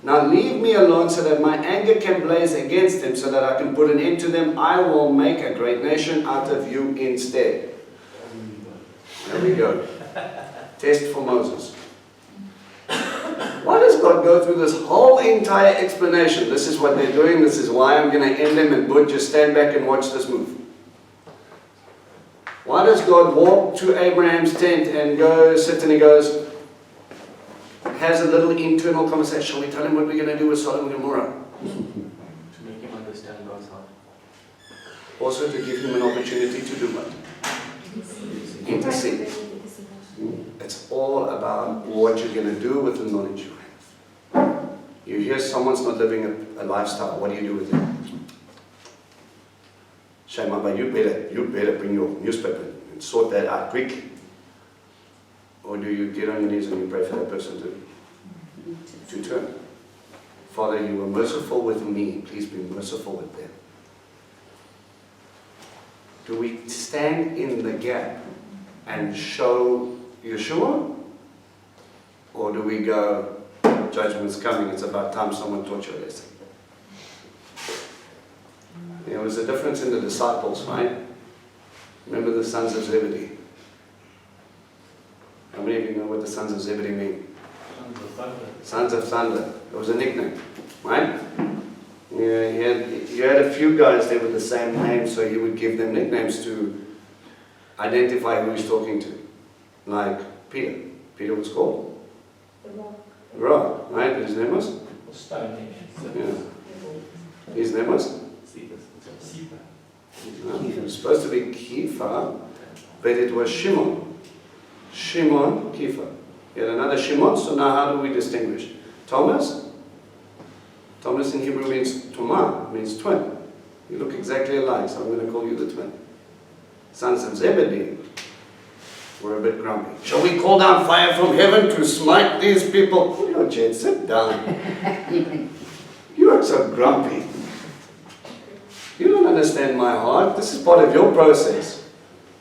Speaker 1: Now leave me alone so that my anger can blaze against them, so that I can put an end to them. I will make a great nation out of you instead. There we go. Test for Moses. Why does God go through this whole entire explanation? This is what they're doing, this is why I'm going to end them, and but just stand back and watch this move. Why does God walk to Abraham's tent and go sit and he goes, has a little internal conversation, shall we tell him what we're going to do with Sodom and Gomorrah?
Speaker 5: To make him understand God's heart.
Speaker 1: Also to give him an opportunity to do what? Intercede. It's all about what you're going to do with the knowledge you have. You hear someone's not living a lifestyle, what do you do with it? Shame on, but you better bring your newspaper and sort that out quickly. Or do you get on your knees and you pray for that person to turn? Father, you were merciful with me, please be merciful with them. Do we stand in the gap and show Yeshua? Or do we go, judgment's coming, it's about time someone taught you a lesson? There was a difference in the disciples, right? Remember the sons of Zebedee? How many of you know what the sons of Zebedee mean?
Speaker 4: Sons of thunder.
Speaker 1: Sons of thunder. It was a nickname, right? Yeah, you had a few guys there with the same name, so he would give them nicknames to identify who he's talking to. Like Peter. Peter was called Rock, right? His name was?
Speaker 4: Stone.
Speaker 1: Yeah. His name was? No, it was supposed to be Kepha, but it was Shimon. Shimon, Kepha. You had another Shimon, so now how do we distinguish? Thomas? Thomas in Hebrew means Tomah, means twin. You look exactly alike, so I'm going to call you the twin. Sons of Zebedee were a bit grumpy. Shall we call down fire from heaven to smite these people? Hold your jet, sit down. You are so grumpy. You don't understand my heart. This is part of your process.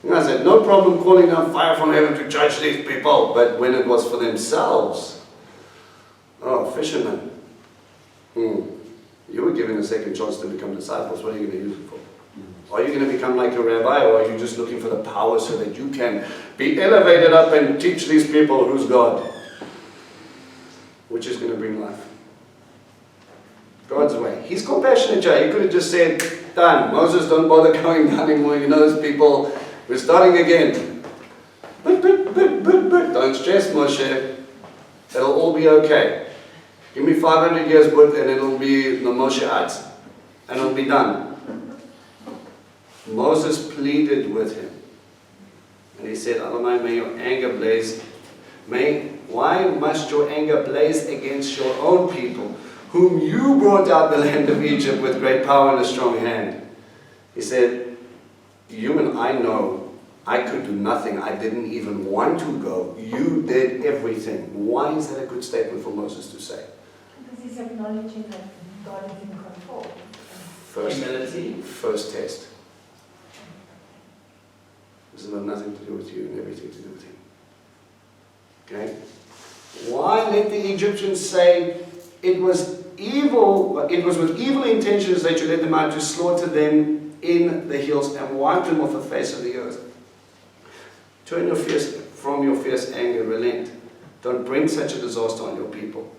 Speaker 1: And I said, no problem calling down fire from heaven to judge these people. But when it was for themselves, oh, fishermen. You were given a second chance to become disciples. What are you going to use it for? Are you going to become like a rabbi, or are you just looking for the power so that you can be elevated up and teach these people who's God? Which is going to bring life? God's way. He's compassionate, Jay. He could have just said, done. Moses, don't bother going down anymore. You know those people. We're starting again. But. Don't stress, Moshe. It'll all be okay. Give me 500 years, but and it'll be the Moshe'ites. And it'll be done. Moses pleaded with him. And he said, Adonai, may your anger blaze. Why must your anger blaze against your own people, whom you brought out the land of Egypt with great power and a strong hand? He said, You and I know I could do nothing. I didn't even want to go. You did everything. Why is that a good statement for Moses to say?
Speaker 3: Because he's acknowledging that God is in control.
Speaker 5: Humility.
Speaker 1: First test. This has got nothing to do with you and everything to do with him. Okay? Why let the Egyptians say it was evil, it was with evil intentions that you led them out to slaughter them in the hills and wipe them off the face of the earth? Turn your from your fierce anger, relent. Don't bring such a disaster on your people.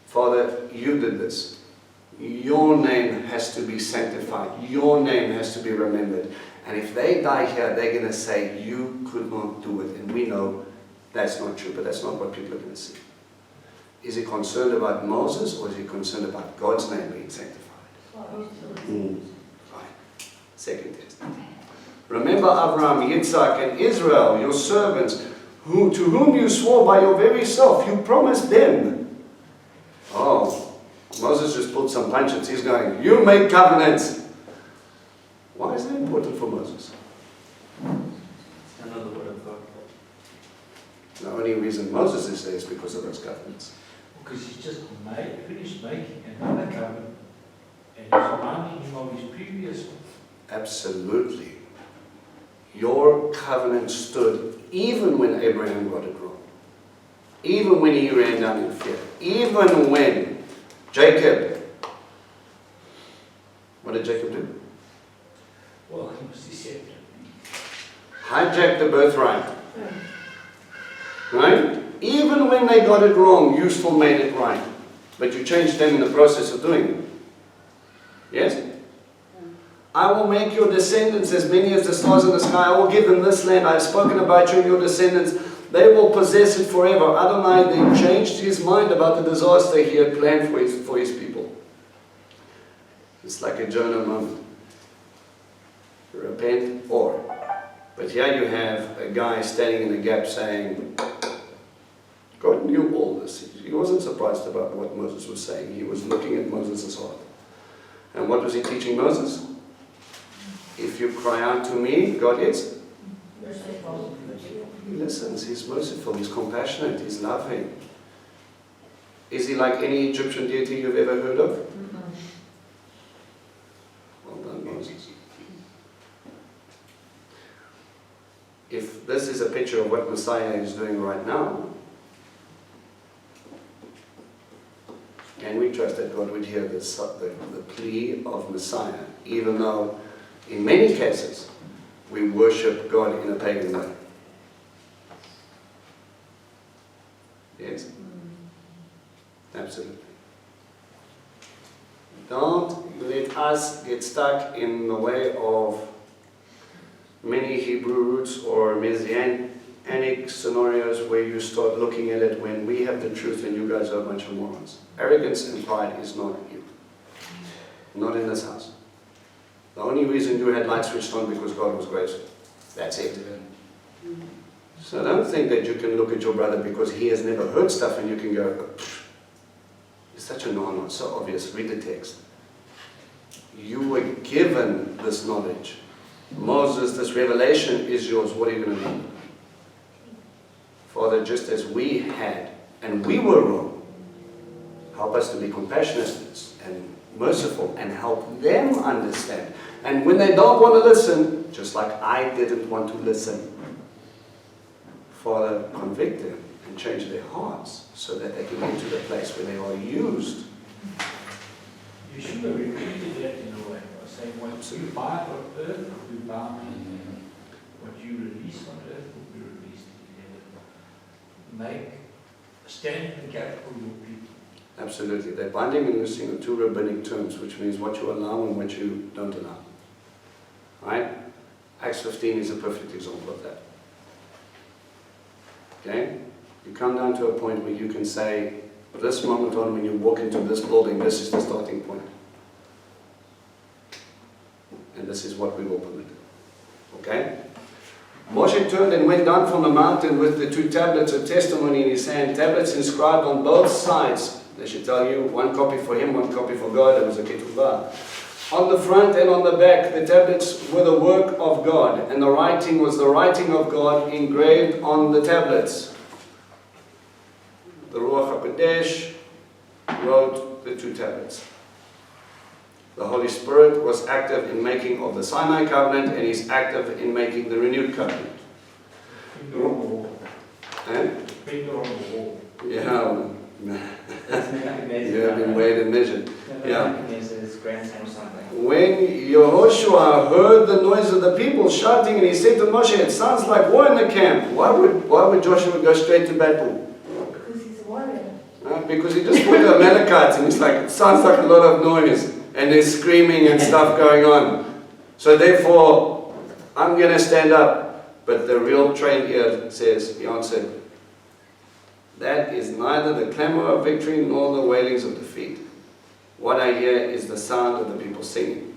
Speaker 1: Father, you did this. Your name has to be sanctified. Your name has to be remembered. And if they die here, they're going to say, you could not do it. And we know that's not true, but that's not what people are going to see. Is he concerned about Moses, or is he concerned about God's name being sanctified? Right. Second test. Remember Abraham, Yitzhak, and Israel, your servants, to whom you swore by your very self. You promised them. Oh, Moses just pulled some punches. He's going, you make covenants. Why is that important for Moses?
Speaker 7: Another word of God.
Speaker 1: The only reason Moses is there is because of those covenants.
Speaker 4: Because he's just finished making another covenant, and he's reminding him of his previous one.
Speaker 1: Absolutely. Your covenant stood even when Abraham got it wrong. Even when he ran down in fear. Even when Jacob, what did Jacob do?
Speaker 4: Well, he was deceptive.
Speaker 1: Hijacked the birthright. Right? Even when they got it wrong, you still made it right. But you changed them in the process of doing it. Yes? I will make your descendants as many as the stars in the sky. I will give them this land. I have spoken about you and your descendants. They will possess it forever. Adonai then changed his mind about the disaster he had planned for his people. It's like a Jonah moment. Repent or. But here you have a guy standing in the gap saying, God knew all this. He wasn't surprised about what Moses was saying. He was looking at Moses' heart. And what was he teaching Moses? If you cry out to me, God is? He listens. He's merciful. He's compassionate. He's loving. Is he like any Egyptian deity you've ever heard of? Well done, Moses. If this is a picture of what Messiah is doing right now, can we trust that God would hear the plea of Messiah, even though in many cases we worship God in a pagan way? Yes? Absolutely. Don't let us get stuck in the way of many Hebrew roots or Messianic scenarios where you start looking at it when we have the truth and you guys are a bunch of morons. Arrogance and pride is not you. Not in this house. The only reason you had lights switched on because God was graceful. That's it. So don't think that you can look at your brother because he has never heard stuff and you can go, it's such a no-no, so obvious. Read the text. You were given this knowledge. Moses, this revelation is yours. What are you going to do? Father, just as we had, and we were wrong, help us to be compassionate and merciful and help them understand. And when they don't want to listen, just like I didn't want to listen, Father, convict them and change their hearts so that they can get to the place where they are used.
Speaker 4: You should have repeated that in a way, by saying what you bind on earth will be bound in heaven. What you release on earth will be released in heaven. Make a stand in the gap for your people.
Speaker 1: Absolutely. They're binding and loosing are two rabbinic terms, which means what you allow and what you don't allow. Right? Acts 15 is a perfect example of that. Okay? You come down to a point where you can say, from this moment on, when you walk into this building, this is the starting point. And this is what we will permit. Okay? Moshe turned and went down from the mountain with the 2 tablets of testimony in his hand, tablets inscribed on both sides. They should tell you, one copy for him, one copy for God. It was a ketubah. On the front and on the back, the tablets were the work of God, and the writing was the writing of God engraved on the tablets. The Ruach HaKodesh wrote the 2 tablets. The Holy Spirit was active in making of the Sinai covenant, and He's active in making the renewed covenant.
Speaker 4: Finger on the wall.
Speaker 1: And
Speaker 4: Finger on the wall.
Speaker 1: yeah,
Speaker 5: That's Nebuchadnezzar.
Speaker 1: you have been weighed and measured. Yeah.
Speaker 5: Nebuchadnezzar's grandson or something.
Speaker 1: When Yehoshua heard the noise of the people shouting, and he said to Moshe, "It sounds like war in the camp." Why would Joshua go straight to battle?
Speaker 3: Because he's a warrior.
Speaker 1: Because he just went to Amalekites, and he's like, it sounds like a lot of noise, and there's screaming and stuff going on. So therefore, I'm going to stand up. But the real trained ear says, he answered, "That is neither the clamor of victory nor the wailings of defeat. What I hear is the sound of the people singing."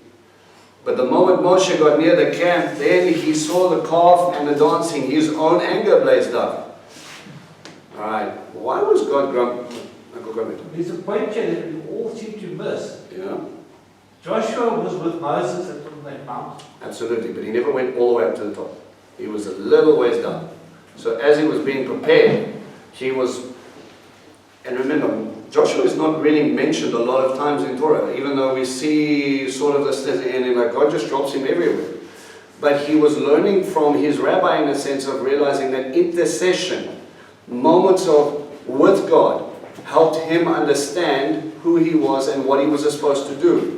Speaker 1: But the moment Moshe got near the camp, then he saw the calf and the dancing. His own anger blazed up. Alright, why was God grumpy? Uncle Comment.
Speaker 4: There's a point here that we all seem to miss.
Speaker 1: Yeah,
Speaker 4: Joshua was with Moses at that mount.
Speaker 1: absolutely. But he never went all the way up to the top. He was a little ways down. So as he was being prepared, he was, and remember, Joshua is not really mentioned a lot of times in Torah, even though we see sort of this, and like God just drops him everywhere. But he was learning from his rabbi in a sense of realizing that intercession, moments of with God, helped him understand who he was and what he was supposed to do.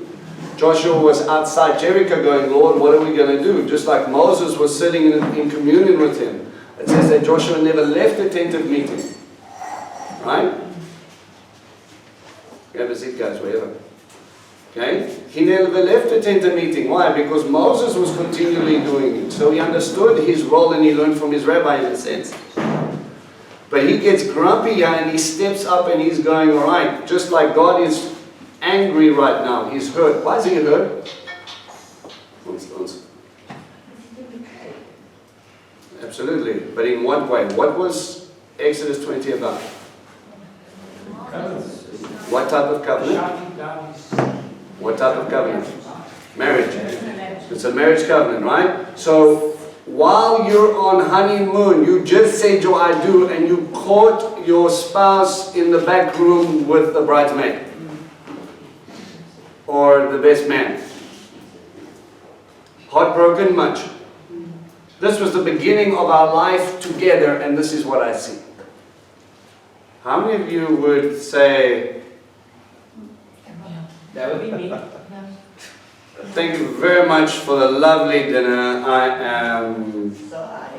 Speaker 1: Joshua was outside Jericho going, "Lord, what are we going to do?" Just like Moses was sitting in communion with him. It says that Joshua never left the tent of meeting. Right? Grab a seat, guys, wherever. Okay? He never left the tent of meeting. Why? Because Moses was continually doing it. So he understood his role and he learned from his rabbi in a sense. But he gets grumpy here and he steps up and he's going, all right, just like God is angry right now. He's hurt. Why is he hurt? Absolutely. But in what way? What was Exodus 20 about?
Speaker 4: Covenant.
Speaker 1: What type of covenant?
Speaker 4: Shouting down his...
Speaker 1: What type of covenant? Marriage. It's a marriage covenant, right? So while you're on honeymoon, you just said your I do and you caught your spouse in the back room with the bridesmaid or the best man. Heartbroken much. This was the beginning of our life together, and this is what I see. How many of you would say,
Speaker 5: That would be me.
Speaker 1: "Thank you very much for the lovely dinner. I am..."
Speaker 3: So I,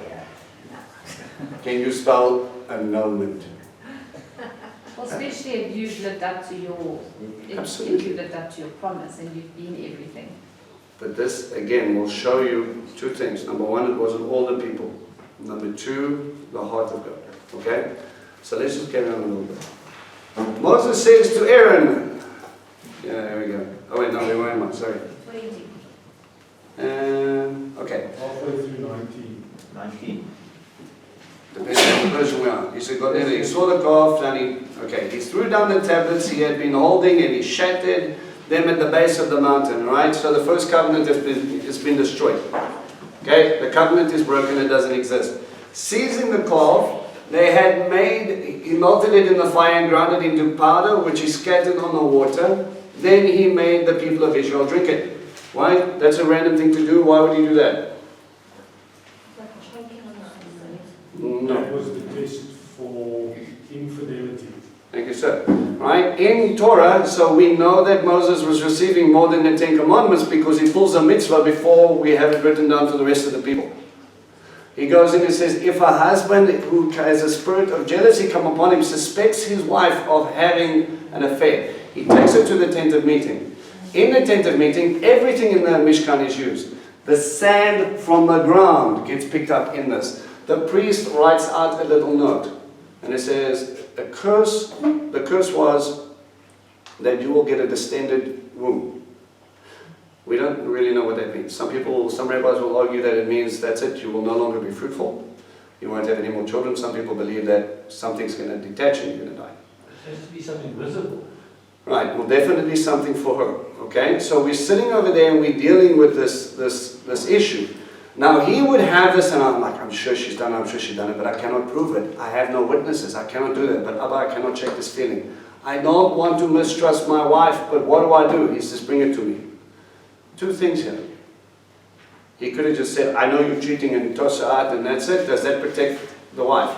Speaker 1: Can you spell annulment?
Speaker 6: Well, especially if you've lived up to your, if
Speaker 1: Absolutely.
Speaker 6: you've lived up to your promise and you've been everything.
Speaker 1: But this, again, will show you 2 things. Number 1, it wasn't all the people. Number 2, the heart of God. Okay? So let's just carry on a little bit. Moses says to Aaron, yeah, there we go. Oh wait, no, where am I? Sorry.
Speaker 6: 20.
Speaker 1: Okay.
Speaker 9: Halfway through 19.
Speaker 7: 19.
Speaker 1: Depending on the version we are. He said, God, he saw the calf and he threw down the tablets he had been holding and he shattered them at the base of the mountain, right? So the first covenant has been destroyed. Okay? The covenant is broken, it doesn't exist. Seizing the calf, he melted it in the fire and ground it into powder, which he scattered on the water. Then he made the people of Israel drink it. Why? That's a random thing to do. Why would he do that? No.
Speaker 9: That was the test for infidelity.
Speaker 1: Thank you, sir. Right? In Torah, so we know that Moses was receiving more than the 10 Commandments because he pulls a mitzvah before we have it written down for the rest of the people. He goes in and says, if a husband who has a spirit of jealousy come upon him suspects his wife of having an affair, he takes her to the tent of meeting. In the tent of meeting, everything in the Mishkan is used. The sand from the ground gets picked up in this. The priest writes out a little note. And it says, the curse was that you will get a distended womb. We don't really know what that means. Some rabbis will argue that it means that's it, you will no longer be fruitful. You won't have any more children. Some people believe that something's going to detach and you're going to die.
Speaker 4: It has to be something visible.
Speaker 1: Right, well definitely something for her, Okay, so we're sitting over there and we're dealing with this issue. Now he would have this, and I'm like, I'm sure she's done it, but I cannot prove it. I have no witnesses. I cannot do that. But Abba, I cannot check this feeling. I don't want to mistrust my wife, but what do? He says, bring it to me. Two things here. He could have just said, I know you're cheating and toss her out and that's it. Does that protect the wife?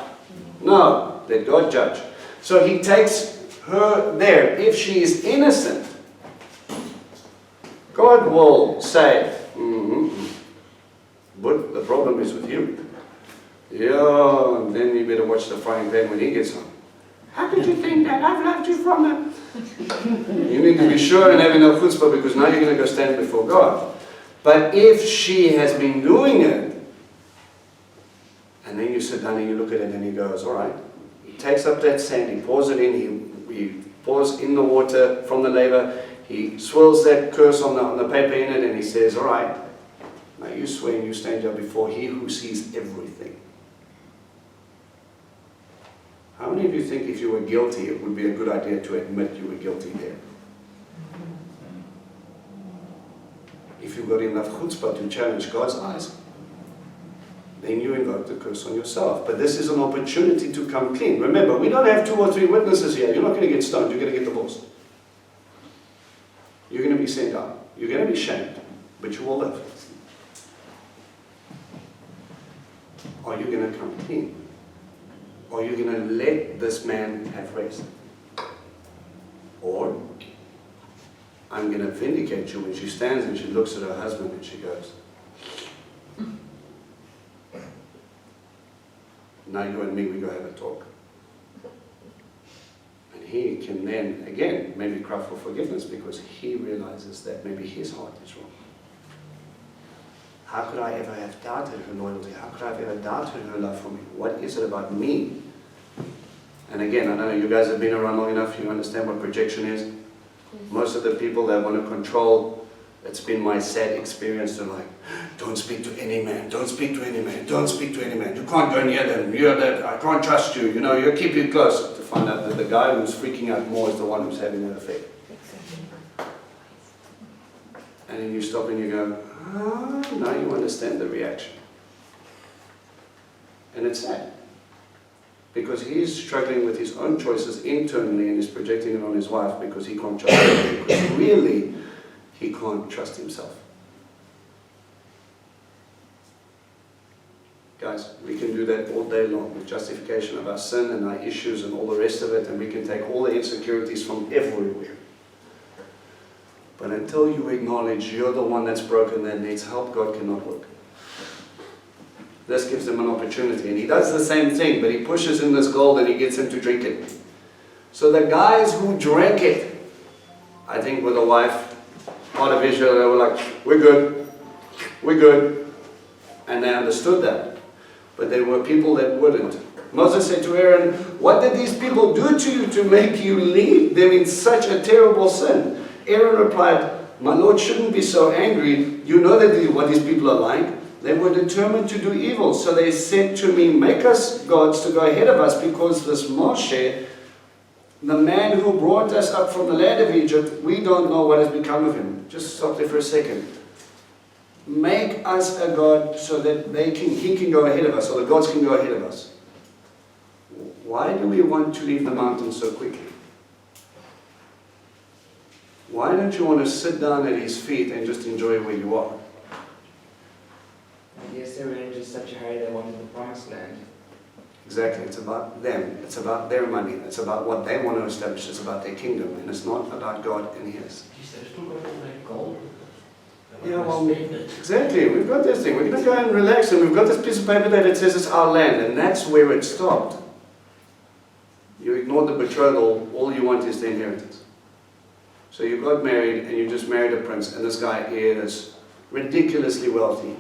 Speaker 1: No, let God judge. So he takes her there. If she is innocent, God will say, but the problem is with you. Yeah, and then you better watch the frying pan when he gets home. How could you think that? I've loved you from it. You need to be sure and have enough chutzpah because now you're going to go stand before God. But if she has been doing it, and then you sit down and you look at it and he goes, all right. He takes up that sand, he pours it in, he pours in the water from the laver, he swirls that curse on the paper in it and he says, all right, now you swear and you stand here before he who sees everything. How many of you think if you were guilty, it would be a good idea to admit you were guilty there? If you've got enough chutzpah to challenge God's eyes, then you invoke the curse on yourself. But this is an opportunity to come clean. Remember, we don't have 2 or 3 witnesses here. You're not going to get stoned. You're going to get divorced. You're going to be sent out. You're going to be shamed. But you will live. Are you going to come clean? Or are you going to let this man have rest? Or I'm going to vindicate you when she stands and she looks at her husband and she goes, now you and me, we go have a talk. And he can then, again, maybe cry for forgiveness because he realizes that maybe his heart is wrong. How could I ever have doubted her loyalty? How could I have ever doubted her love for me? What is it about me? And again, I know you guys have been around long enough, you understand what projection is. Most of the people that want to control, it's been my sad experience. They're like, don't speak to any man, don't speak to any man, don't speak to any man. You can't go near them, you're that, I can't trust you, you keep it close. To find out that the guy who's freaking out more is the one who's having an affair. And then you stop and you go, now you understand the reaction. And it's sad. Because he's struggling with his own choices internally and is projecting it on his wife because he can't trust her. Because really, he can't trust himself. Guys, we can do that all day long with justification of our sin and our issues and all the rest of it, and we can take all the insecurities from everywhere. But until you acknowledge you're the one that's broken that needs help, God cannot work. This gives him an opportunity. And he does the same thing, but he pushes in this gold and he gets him to drink it. So the guys who drank it, I think with a wife, part of Israel, they were like, we're good, we're good. And they understood that. But there were people that wouldn't. Moses said to Aaron, what did these people do to you to make you lead them in such a terrible sin? Aaron replied, my Lord shouldn't be so angry. You know that what these people are like. They were determined to do evil. So they said to me, make us gods to go ahead of us, because this Moshe, the man who brought us up from the land of Egypt, we don't know what has become of him. Just stop there for a second. Make us a god so that he can go ahead of us, or the gods can go ahead of us. Why do we want to leave the mountain so quickly? Why don't you want to sit down at his feet and just enjoy where you are?
Speaker 5: I guess they were in just such a hurry they wanted the promised land.
Speaker 1: Exactly, it's about them, it's about their money, it's about what they want to establish, it's about their kingdom, and it's not about God and his.
Speaker 4: They've still got all that gold.
Speaker 1: Yeah, well, exactly, we've got this thing, we're going to go and relax, and we've got this piece of paper that it says it's our land, and that's where it stopped. You ignore the betrothal, all you want is the inheritance. So you got married, and you just married a prince, and this guy is ridiculously wealthy.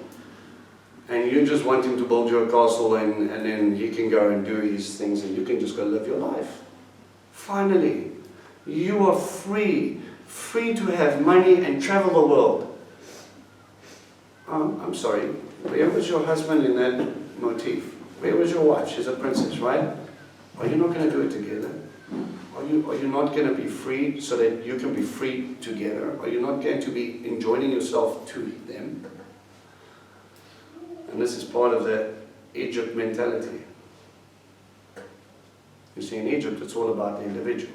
Speaker 1: And you just want him to build you a castle and then he can go and do his things and you can just go live your life. Finally, you are free to have money and travel the world. I'm sorry, where was your husband in that motif? Where was your wife? She's a princess, right? Are you not going to do it together? Are you not going to be free so that you can be free together? Are you not going to be enjoining yourself to them? And this is part of the Egypt mentality. You see, in Egypt, it's all about the individual.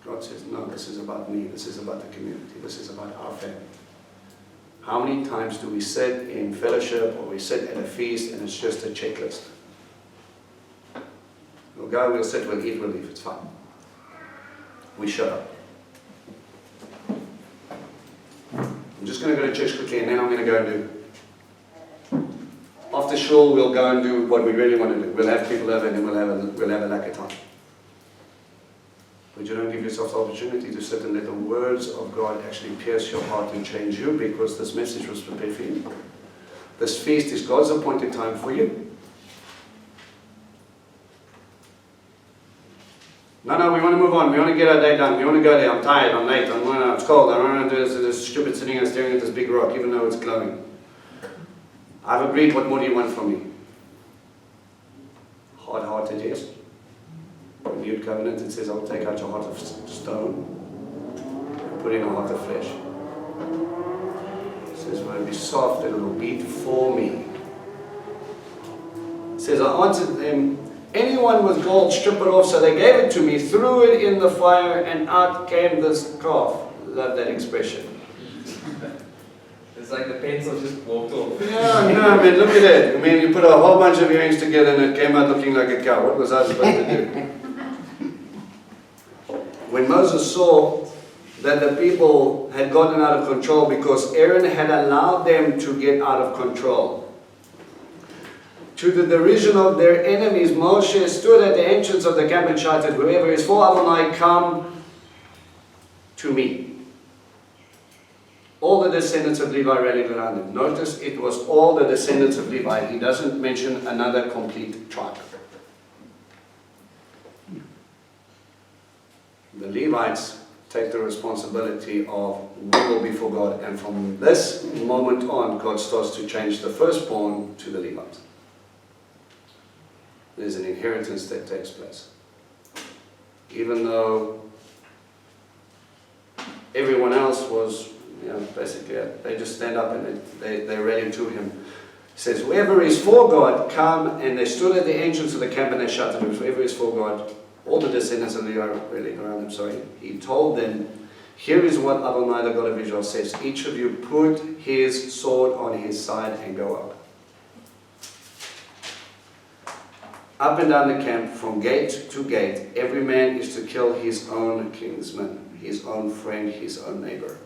Speaker 1: God says, no, this is about me, this is about the community, this is about our family. How many times do we sit in fellowship or we sit at a feast and it's just a checklist? We'll go, we'll sit, we'll eat, we'll leave, it's fine. We shut up. I'm just going to go to church quickly and then I'm going to go and do. After shul, we'll go and do what we really want to do. We'll have people over and then we'll have a lacquer time. But you don't give yourself the opportunity to sit and let the words of God actually pierce your heart and change you, because this message was prepared for you. This feast is God's appointed time for you. No, we want to move on. We want to get our day done. We want to go there. I'm tired. I'm late. It's cold. I don't want to do this stupid sitting and staring at this big rock, even though it's glowing. I've agreed. What more do you want from me? Hard-hearted, yes. In the New Covenant, it says, I will take out your heart of stone, put in a heart of flesh. It says, when it be soft, it will beat for me. It says, I answered them, anyone with gold, strip it off. So they gave it to me, threw it in the fire, and out came this calf. Love that expression.
Speaker 5: It's like the pencil just walked off.
Speaker 1: Yeah, no, I mean, look at it. I mean, you put a whole bunch of earrings together and it came out looking like a cow. What was I supposed to do? When Moses saw that the people had gotten out of control because Aaron had allowed them to get out of control, to the derision of their enemies, Moshe stood at the entrance of the camp and shouted, whoever is for Adonai, come to me. All the descendants of Levi rallied around him. Notice it was all the descendants of Levi. He doesn't mention another complete tribe. The Levites take the responsibility of we will be for God, and from this moment on, God starts to change the firstborn to the Levites. There's an inheritance that takes place. Even though everyone else was, basically, they just stand up and they're ready to him. He says, whoever is for God, come. And they stood at the entrance of the camp and they shouted, whoever is for God, all the descendants of Levi rallied around him, he told them, here is what Adonai, the God of Israel, says, each of you put his sword on his side and go up. Up and down the camp, from gate to gate, every man is to kill his own kinsman, his own friend, his own neighbor.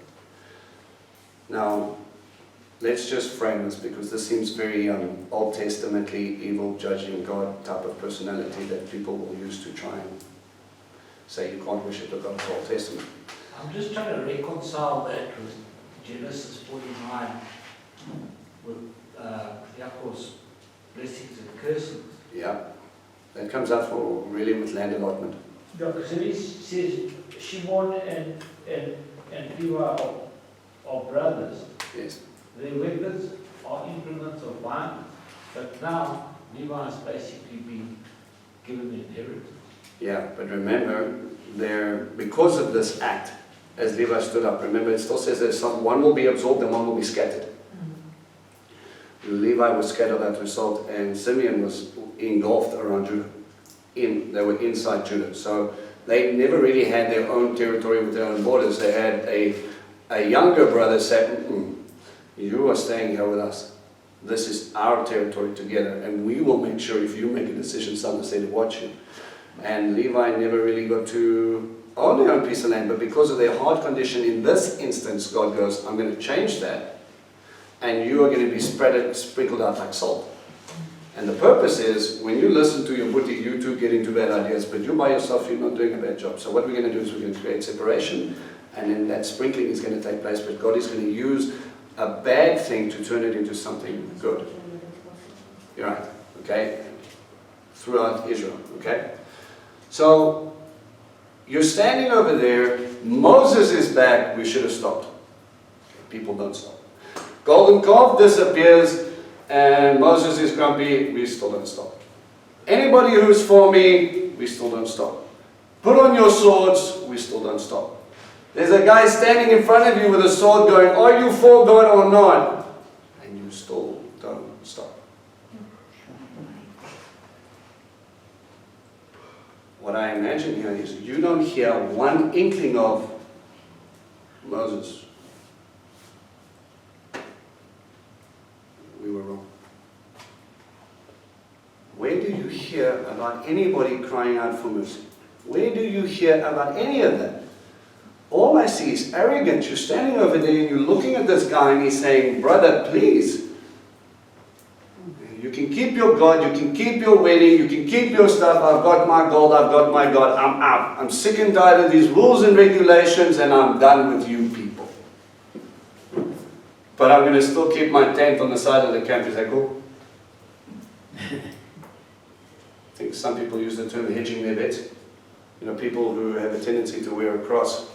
Speaker 1: Now, let's just frame this, because this seems very Old Testamentally evil, judging God type of personality that people will use to try and say you can't worship the God of the Old Testament.
Speaker 4: I'm just trying to reconcile that with Genesis 49, with Yaakov's blessings and curses.
Speaker 1: Yeah, that comes out for really with land allotment.
Speaker 4: Yeah, because it says Shimon and Levi are brothers.
Speaker 1: Yes.
Speaker 4: Their weapons are implements of violence. But now Levi has basically been given the inheritance.
Speaker 1: Yeah, but remember, because of this act, as Levi stood up, remember it still says that one will be absorbed and one will be scattered. Levi was scattered as a result, and Simeon was engulfed around Judah. They were inside Judah. So they never really had their own territory with their own borders. They had a younger brother say, you are staying here with us. This is our territory together, and we will make sure if you make a decision, someone will say to watch you. And Levi never really got to own their own piece of land, but because of their hard condition in this instance, God goes, I'm going to change that. And you are going to be sprinkled out like salt. And the purpose is, when you listen to your buddhi, you too get into bad ideas, but you by yourself, you're not doing a bad job. So what we're going to do is we're going to create separation, and then that sprinkling is going to take place, but God is going to use a bad thing to turn it into something good. You're right, okay? Throughout Israel, okay? So, you're standing over there, Moses is back, we should have stopped. People don't stop. Golden calf disappears, and Moses is grumpy, we still don't stop. Anybody who's for me, we still don't stop. Put on your swords. We still don't stop. There's a guy standing in front of you with a sword going, are you for God or not? And you still don't stop. What I imagine here is you don't hear one inkling of Moses. We were wrong. Where do you hear about anybody crying out for mercy? Where do you hear about any of that? All I see is arrogance. You're standing over there and you're looking at this guy and he's saying, brother, please. You can keep your God, you can keep your wedding, you can keep your stuff. I've got my gold, I've got my God. I'm out. I'm sick and tired of these rules and regulations and I'm done with you people. But I'm going to still keep my tent on the side of the camp. Is that cool? I think some people use the term hedging their bets. You know, people who have a tendency to wear a cross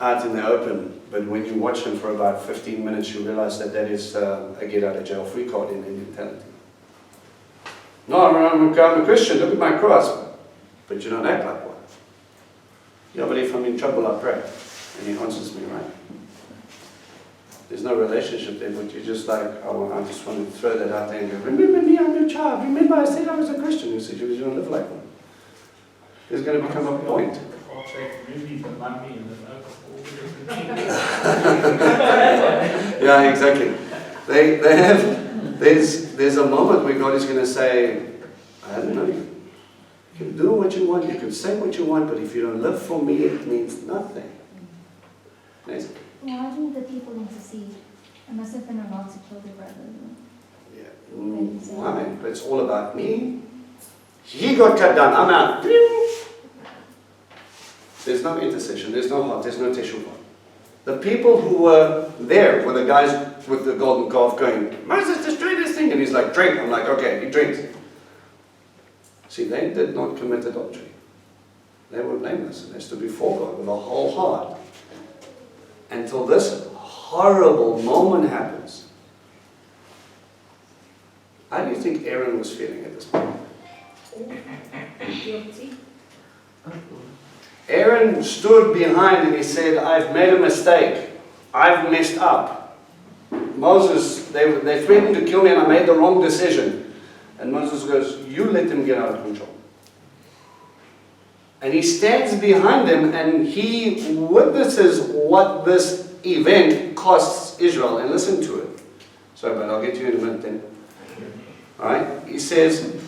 Speaker 1: out in the open, but when you watch them for about 15 minutes, you realize that that is a get-out-of-jail-free card in their mentality. No, I'm a Christian, look at my cross. But you don't act like one. Yeah, but if I'm in trouble, I pray. And he answers me, right? There's no relationship there, but you're just like, oh, I just want to throw that out there and go, remember me, I'm your child. Remember I said I was a Christian. You said you don't live like one. There's going to become a point. Yeah, exactly. They have, there's a moment where God is going to say, I don't know you. You can do what you want, you can say what you want, but if you don't live for me, it means nothing. Amazing.
Speaker 10: Why didn't the people intercede? It must have been a lot to kill their brother.
Speaker 1: Yeah. Why? But it's all about me. He got cut down, I'm out. There's no intercession, there's no heart, there's no teshuvah. The people who were there were the guys with the golden calf going, Moses, destroy this thing. And he's like, drink. I'm like, okay, he drinks. See, they did not commit adultery. They were blameless, and they stood before God with a whole heart. Until this horrible moment happens. How do you think Aaron was feeling at this point?
Speaker 2: Guilty.
Speaker 1: Aaron stood behind and he said, I've made a mistake. I've messed up. Moses, they threatened to kill me and I made the wrong decision. And Moses goes, you let them get out of control. And he stands behind them and he witnesses what this event costs Israel. And listen to it. Sorry, but I'll get to you in a minute then. Alright? He says,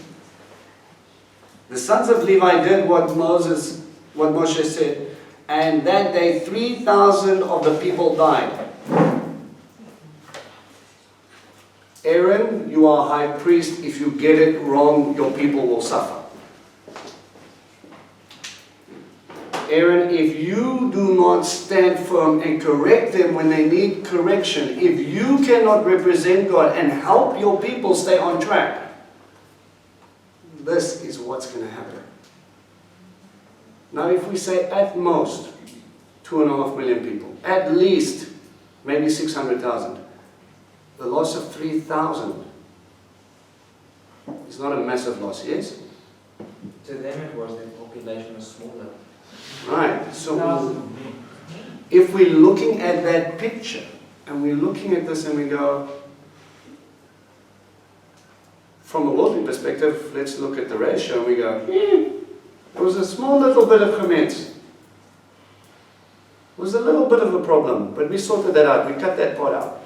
Speaker 1: the sons of Levi did what Moshe said, and that day 3,000 of the people died. Aaron, you are high priest. If you get it wrong, your people will suffer. Aaron, if you do not stand firm and correct them when they need correction, if you cannot represent God and help your people stay on track, this is what's going to happen. Now, if we say at most 2.5 million people, at least maybe 600,000, the loss of 3,000 is not a massive loss, yes?
Speaker 5: To them it was, their population was smaller.
Speaker 1: Right, so if we're looking at that picture and we're looking at this and we go, from a worldly perspective, let's look at the ratio and we go, it was a small little bit of chametz. It was a little bit of a problem, but we sorted that out. We cut that part out.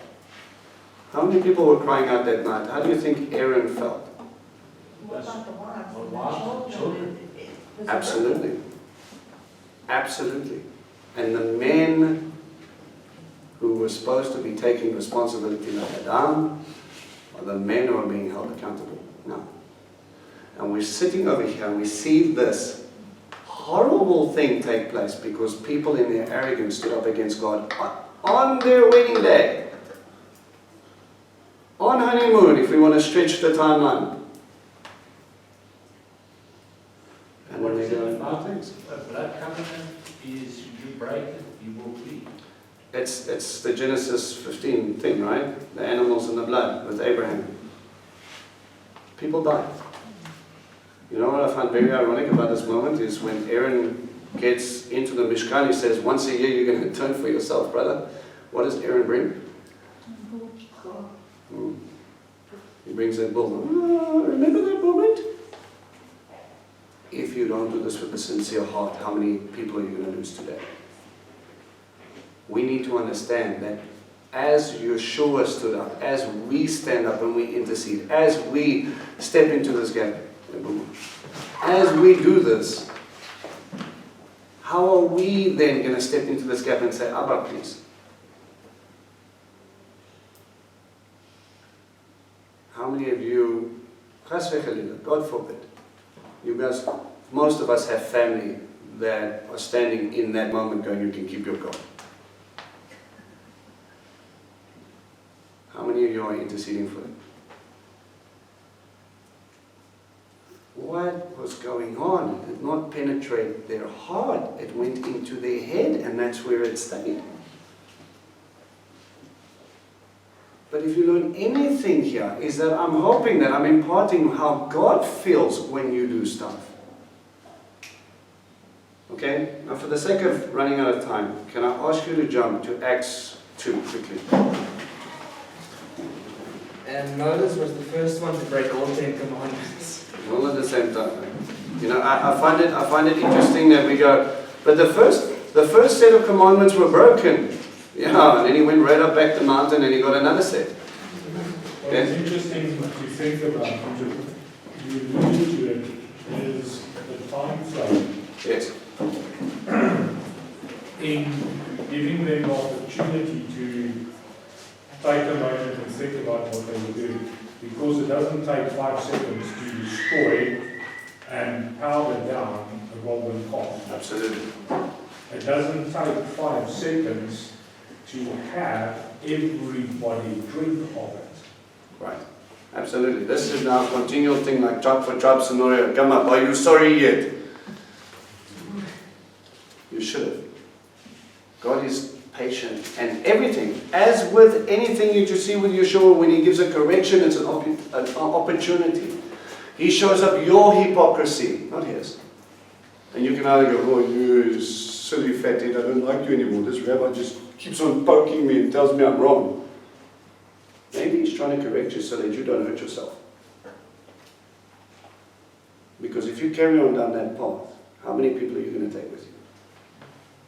Speaker 1: How many people were crying out that night? How do you think Aaron felt?
Speaker 3: What about the wives? Children?
Speaker 1: Absolutely. Absolutely. And the men who were supposed to be taking responsibility like Adam are the men who are being held accountable. No. And we're sitting over here and we see this horrible thing take place because people in their arrogance stood up against God on their wedding day. On honeymoon, if we want to stretch the timeline. And when they go, oh, thanks.
Speaker 4: A blood covenant is you break it, you will bleed.
Speaker 1: It's the Genesis 15 thing, right? The animals and the blood with Abraham. People die. You know what I find very ironic about this moment is when Aaron gets into the Mishkan, he says, once a year you're going to atone for yourself, brother. What does Aaron bring? He brings that bull. Oh, remember that moment? If you don't do this with a sincere heart, how many people are you going to lose today? We need to understand that as Yeshua stood up, as we stand up and we intercede, as we step into this gap, as we do this, how are we then going to step into this gap and say, Abba, please? How many of you, God forbid, you guys, most of us have family that are standing in that moment going, you can keep your God. How many of you are interceding for them? What was going on? It did not penetrate their heart. It went into their head, and that's where it stayed. But if you learn anything here, is that I'm hoping that I'm imparting how God feels when you do stuff. Okay? Now for the sake of running out of time, can I ask you to jump to Acts 2 quickly?
Speaker 5: And Moses was the first one to break all 10 commandments.
Speaker 1: All at the same time. You know, I find it interesting that we go, but the first set of commandments were broken. Yeah, and then he went right up back the mountain and he got another set.
Speaker 9: Well, it's interesting to think about, you alluded to it, is the time frame.
Speaker 1: Yes.
Speaker 9: In giving them the opportunity to take a moment and think about what they will do. Because it doesn't take 5 seconds to destroy and powder down a golden calf.
Speaker 1: Absolutely.
Speaker 9: It doesn't take 5 seconds to have everybody drink of it.
Speaker 1: Right. Absolutely. This is now a continual thing like tribe for tribe scenario. Come up, are you sorry yet? You should have. God is patient and everything. As with anything that you see with Yeshua, when he gives a correction, it's an opportunity. He shows up your hypocrisy, not his. And you can either go, oh, you silly fatty, I don't like you anymore. This rabbi just keeps on poking me and tells me I'm wrong. Maybe he's trying to correct you so that you don't hurt yourself. Because if you carry on down that path, how many people are you going to take with you?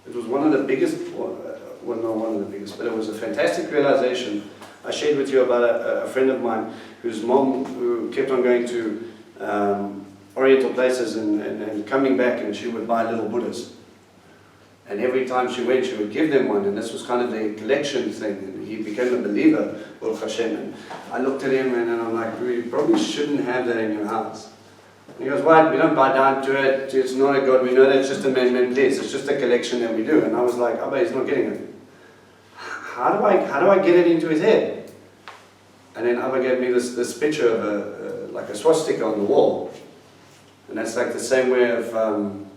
Speaker 1: It was one of the biggest, well, not one of the biggest, but it was a fantastic realization. I shared with you about a friend of mine whose mom, who kept on going to Oriental places and coming back, and she would buy little Buddhas. And every time she went, she would give them one, and this was kind of the collection thing. And he became a believer, Baruch Hashem. And I looked at him and I'm like, you probably shouldn't have that in your house. And he goes, why? We don't bow down to it. It's not a God. We know that's just a man-made place. It's just a collection that we do. And I was like, Abba, he's not getting it. How do I get it into his head? And then Abba gave me this picture of like a swastika on the wall. And that's like the same way of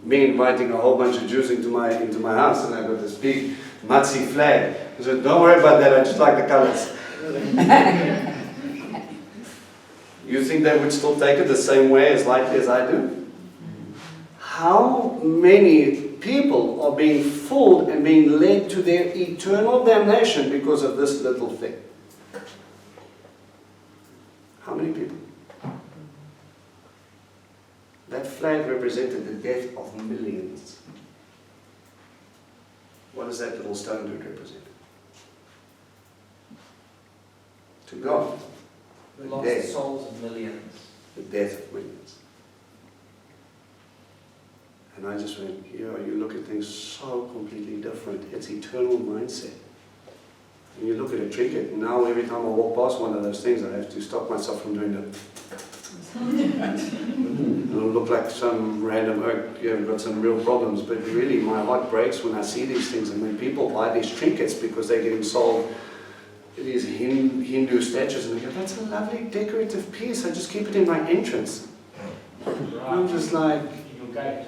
Speaker 1: me inviting a whole bunch of Jews into my house, and I got this big Matzi flag. I said, don't worry about that, I just like the colors. You think they would still take it the same way as lightly as I do? How many people are being fooled and being led to their eternal damnation because of this little thing? How many people? That flag represented the death of millions. What does that little stone dude represent? To God,
Speaker 5: The lost souls of millions.
Speaker 1: the death of millions. And I just went, you look at things so completely different. It's eternal mindset. And you look at a trinket, now every time I walk past one of those things, I have to stop myself from doing that. It'll look like some random oak, you've got some real problems, but really my heart breaks when I see these things, and when people buy these trinkets because they're getting sold these Hindu statues, and they go, that's a lovely decorative piece, I just keep it in my entrance. And I'm just like,
Speaker 4: In your gate.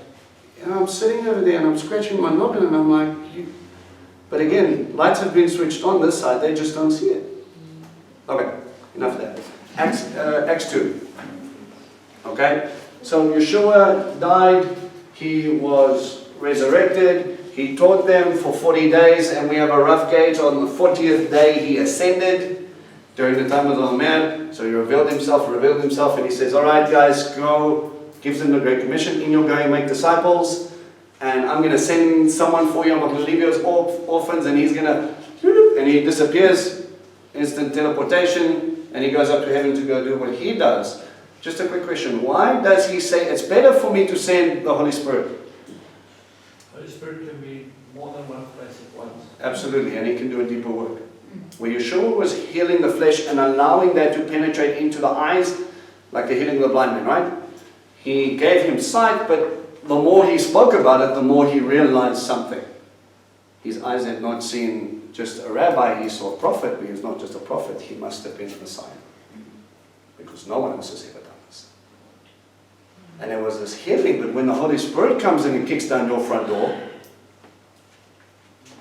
Speaker 1: I'm sitting over there and I'm scratching my noggin and I'm like, but again, lights have been switched on this side, they just don't see it. Okay, enough of that. Acts 2. Okay, So Yeshua died, he was resurrected, he taught them for 40 days, and we have a rough gauge. On the 40th day he ascended during the time of the Omer. So he revealed himself, and he says, all right guys, go, gives them the Great Commission, in your going make disciples, and I'm going to send someone for you, I'm not going to leave you as orphans, and he's going to, and he disappears, instant teleportation, and he goes up to heaven to go do what he does. Just a quick question, why does he say it's better for me to send the Holy Spirit?
Speaker 4: Holy Spirit can be more than one place at once.
Speaker 1: Absolutely, and he can do a deeper work. Where Yeshua was healing the flesh and allowing that to penetrate into the eyes, like the healing of the blind man, right? He gave him sight, but the more he spoke about it, the more he realized something. His eyes had not seen just a rabbi, he saw a prophet, but he was not just a prophet, he must have been a Messiah. Because no one else has ever done this. And there was this healing, but when the Holy Spirit comes in and kicks down your front door,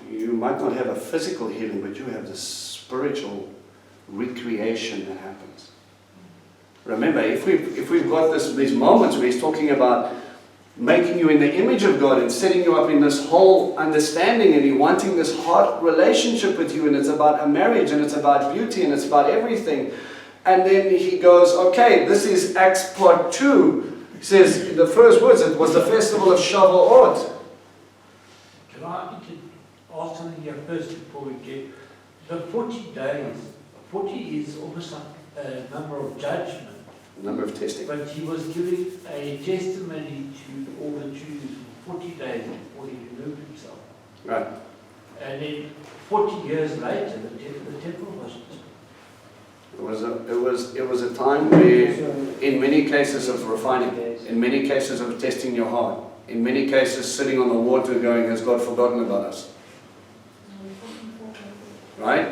Speaker 1: you might not have a physical healing, but you have this spiritual recreation that happens. Remember, if we've got these moments where he's talking about making you in the image of God and setting you up in this whole understanding, and he wanting this heart relationship with you, and it's about a marriage, and it's about beauty, and it's about everything. And then he goes, okay, this is Acts part 2. He says, in the first words, it was the festival of Shavuot.
Speaker 4: Can I ask something here first before we get the 40 days? 40 is almost like a number of judgment.
Speaker 1: Number of testing.
Speaker 4: But he was giving a testimony to all the Jews for 40 days before he removed himself.
Speaker 1: Right.
Speaker 4: And then 40 years later, the temple was
Speaker 1: It was a time where, in many cases of refining, in many cases of testing your heart, in many cases sitting on the water going, has God forgotten about us? Right?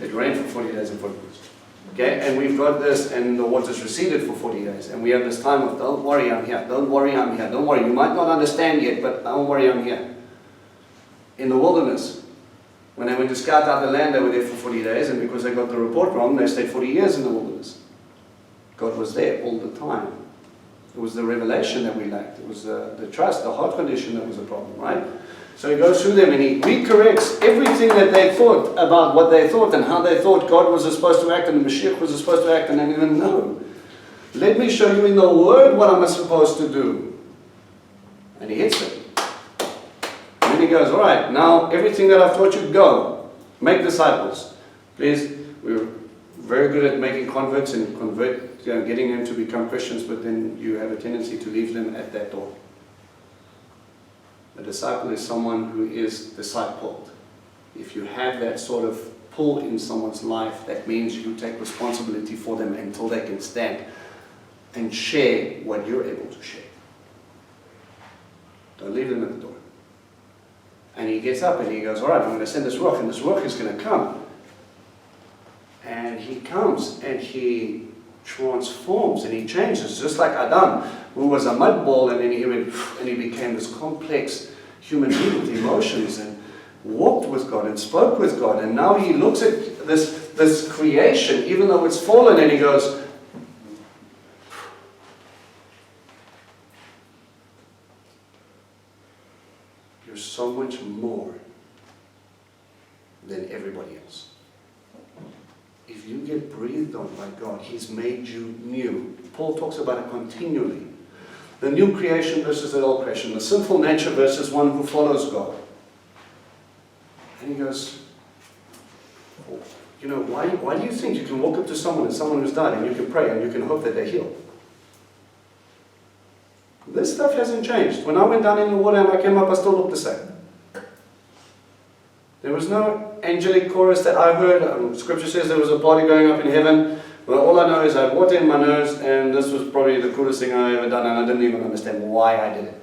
Speaker 1: It rained for 40 days and 40 nights. Okay, and we've got this, and the waters receded for 40 days, and we have this time of, don't worry, I'm here, don't worry, I'm here, don't worry, you might not understand yet, but don't worry, I'm here. In the wilderness, when they went to scout out the land, they were there for 40 days, and because they got the report wrong, they stayed 40 years in the wilderness. God was there all the time. It was the revelation that we lacked. It was the trust, the heart condition that was a problem, right? So he goes through them and he recorrects everything that they thought about what they thought and how they thought God was supposed to act and the Mashiach was supposed to act, and they didn't know. Let me show you in the Word what I'm supposed to do. And he hits it. And then he goes, all right, now everything that I've taught you, go. Make disciples. Please, we're very good at making converts and getting them to become Christians, but then you have a tendency to leave them at that door. A disciple is someone who is discipled. If you have that sort of pull in someone's life, that means you take responsibility for them until they can stand and share what you're able to share. Don't leave them at the door. And he gets up and he goes, all right, I'm going to send this ruach, and this ruach is going to come. And he comes and he transforms and he changes, just like Adam, who was a mud ball, and then he went and he became this complex human being with emotions and walked with God and spoke with God. And now he looks at this creation, even though it's fallen, and he goes, you're so much more than everybody else. If you get breathed on by God, He's made you new. Paul talks about it continually. The new creation versus the old creation. The sinful nature versus one who follows God. And he goes, you know, why do you think you can walk up to someone who's died and you can pray and you can hope that they're healed? This stuff hasn't changed. When I went down in the water and I came up, I still looked the same. There was no angelic chorus that I heard. Scripture says there was a party going up in heaven. Well, all I know is I had water in my nose, and this was probably the coolest thing I ever done, and I didn't even understand why I did it.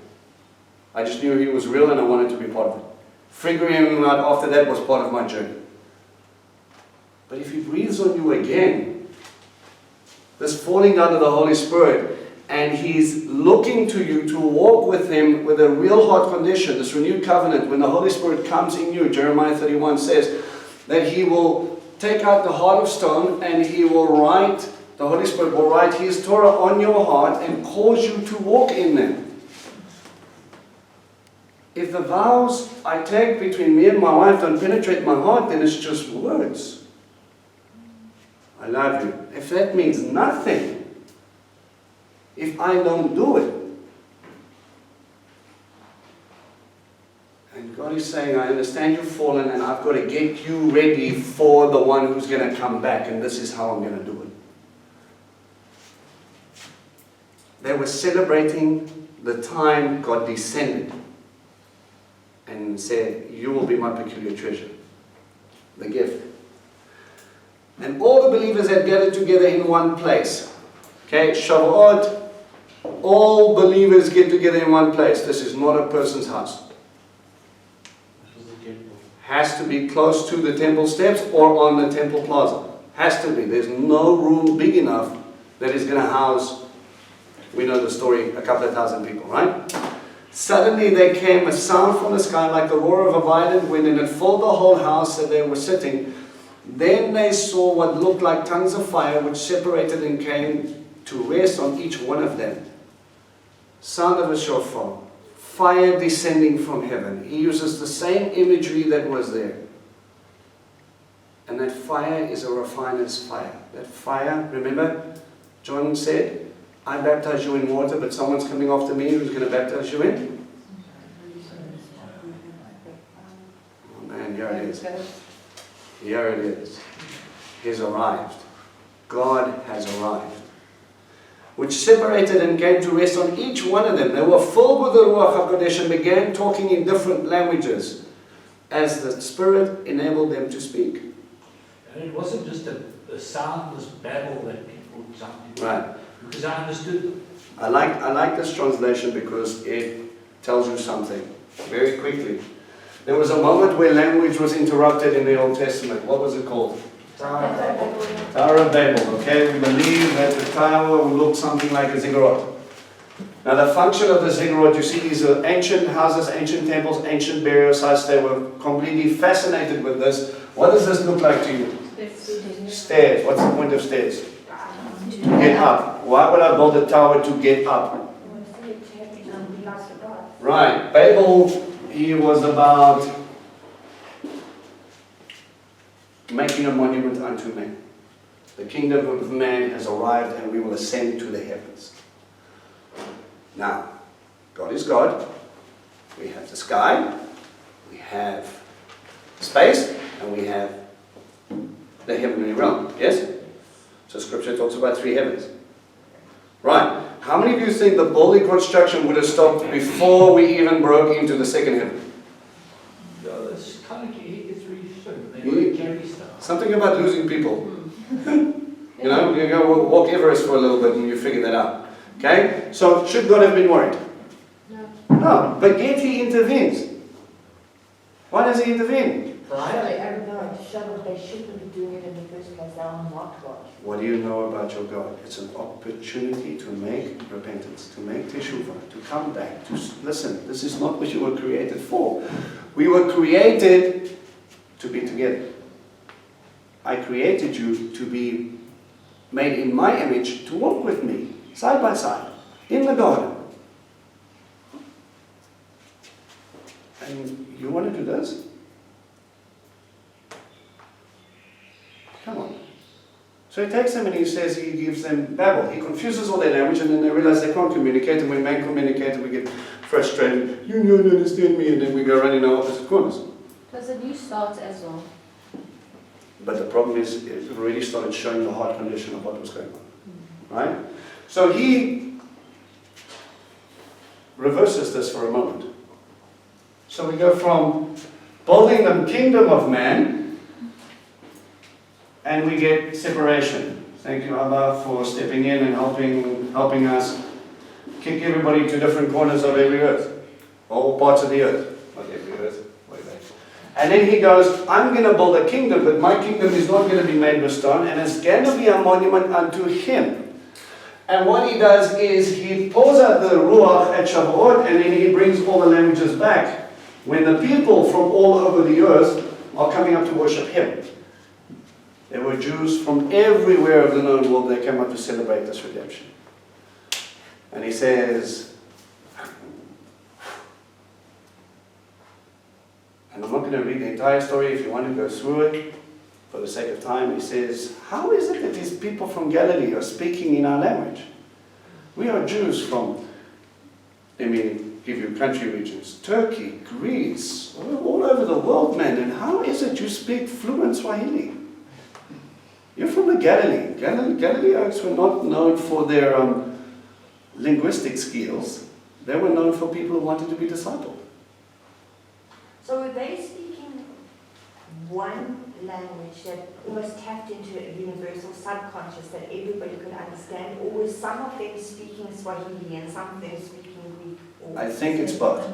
Speaker 1: I just knew He was real and I wanted to be part of it. Figuring Him out after that was part of my journey. But if He breathes on you again, this falling down of the Holy Spirit, and He's looking to you to walk with Him with a real heart condition, this renewed covenant, when the Holy Spirit comes in you, Jeremiah 31 says that He will take out the heart of stone and He will write the Holy Spirit will write His Torah on your heart and cause you to walk in them. If the vows I take between me and my wife don't penetrate my heart, then it's just words. I love you. If that means nothing, if I don't do it, and God is saying, I understand you've fallen and I've got to get you ready for the one who's going to come back, and this is how I'm going to do it. They were celebrating the time God descended and said, you will be my peculiar treasure, the gift. And all the believers had gathered together in one place. Okay, Shavuot, all believers get together in one place. This is not a person's house. Has to be close to the temple steps or on the temple plaza. Has to be. There's no room big enough that is going to house, we know the story, a couple of thousand people, right? Suddenly there came a sound from the sky like the roar of a violent wind, and it filled the whole house that they were sitting. Then they saw what looked like tongues of fire, which separated and came to rest on each one of them. Sound of a shofar, fire descending from heaven. He uses the same imagery that was there. And that fire is a refiner's fire. That fire, remember, John said, I baptize you in water, but someone's coming after me who's going to baptize you in? Oh man, here it is. Here it is. He's arrived. God has arrived. Which separated and came to rest on each one of them. They were filled with the Ruach HaKodesh and began talking in different languages as the Spirit enabled them to speak.
Speaker 4: And it wasn't just a soundless babble that people jumped into.
Speaker 1: Right.
Speaker 4: Because I understood.
Speaker 1: I like this translation because it tells you something very quickly. There was a moment where language was interrupted in the Old Testament. What was it called? Tower of Babel. Okay, we believe that the tower will look something like a ziggurat. Now the function of the ziggurat, you see these are ancient houses, ancient temples, ancient burial sites. They were completely fascinated with this. What does this look like to you? Stairs. What's the point of stairs? To get up. Why would I build a tower to get up? Right. Babel, he was about making a monument unto man. The kingdom of man has arrived and we will ascend to the heavens. Now, God is God. We have the sky, we have space, and we have the heavenly realm. Yes? So Scripture talks about 3 heavens. Right. How many of you think the building construction would have stopped before we even broke into the 2nd heaven?
Speaker 4: No, that's kind of it's really soon. They were carry stuff.
Speaker 1: Something about losing people. You know, you go walk Everest for a little bit and you figure that out. Okay? So, should God have been worried? No. But yet He intervenes. Why does He intervene?
Speaker 3: They shouldn't be doing it in the first place. They are not God.
Speaker 1: What do you know about your God? It's an opportunity to make repentance, to make teshuvah, to come back, to listen. This is not what you were created for. We were created to be together. I created you to be made in my image, to walk with me, side by side, in the garden. And you want to do this? Come on. So He takes them and He says He gives them babble. He confuses all their language and then they realize they can't communicate, and when men communicate we get frustrated. You don't understand me, and then we go running our opposite corners.
Speaker 6: Does a new start as well?
Speaker 1: But the problem is it already started showing the heart condition of what was going on. Right? So He reverses this for a moment. So we go from building the kingdom of man, and we get separation. Thank you, Abba, for stepping in and helping us kick everybody to different corners of every earth. All parts of the earth. Not every earth. Way back. And then He goes, I'm going to build a kingdom, but my kingdom is not going to be made with stone, and it's going to be a monument unto Him. And what He does is He pours out the Ruach at Shavuot, and then He brings all the languages back when the people from all over the earth are coming up to worship Him. There were Jews from everywhere of the known world that came out to celebrate this redemption. And he says, and I'm not going to read the entire story if you want to go through it for the sake of time. He says, how is it that these people from Galilee are speaking in our language? We are Jews from, give you country regions, Turkey, Greece, all over the world, man. And how is it you speak fluent Swahili? You're from the Galilee. Galileans were not known for their linguistic skills. They were known for people who wanted to be discipled.
Speaker 3: So were they speaking one language that almost tapped into a universal subconscious that everybody could understand, or was some of them speaking Swahili and some of them speaking Greek?
Speaker 1: I think it's both.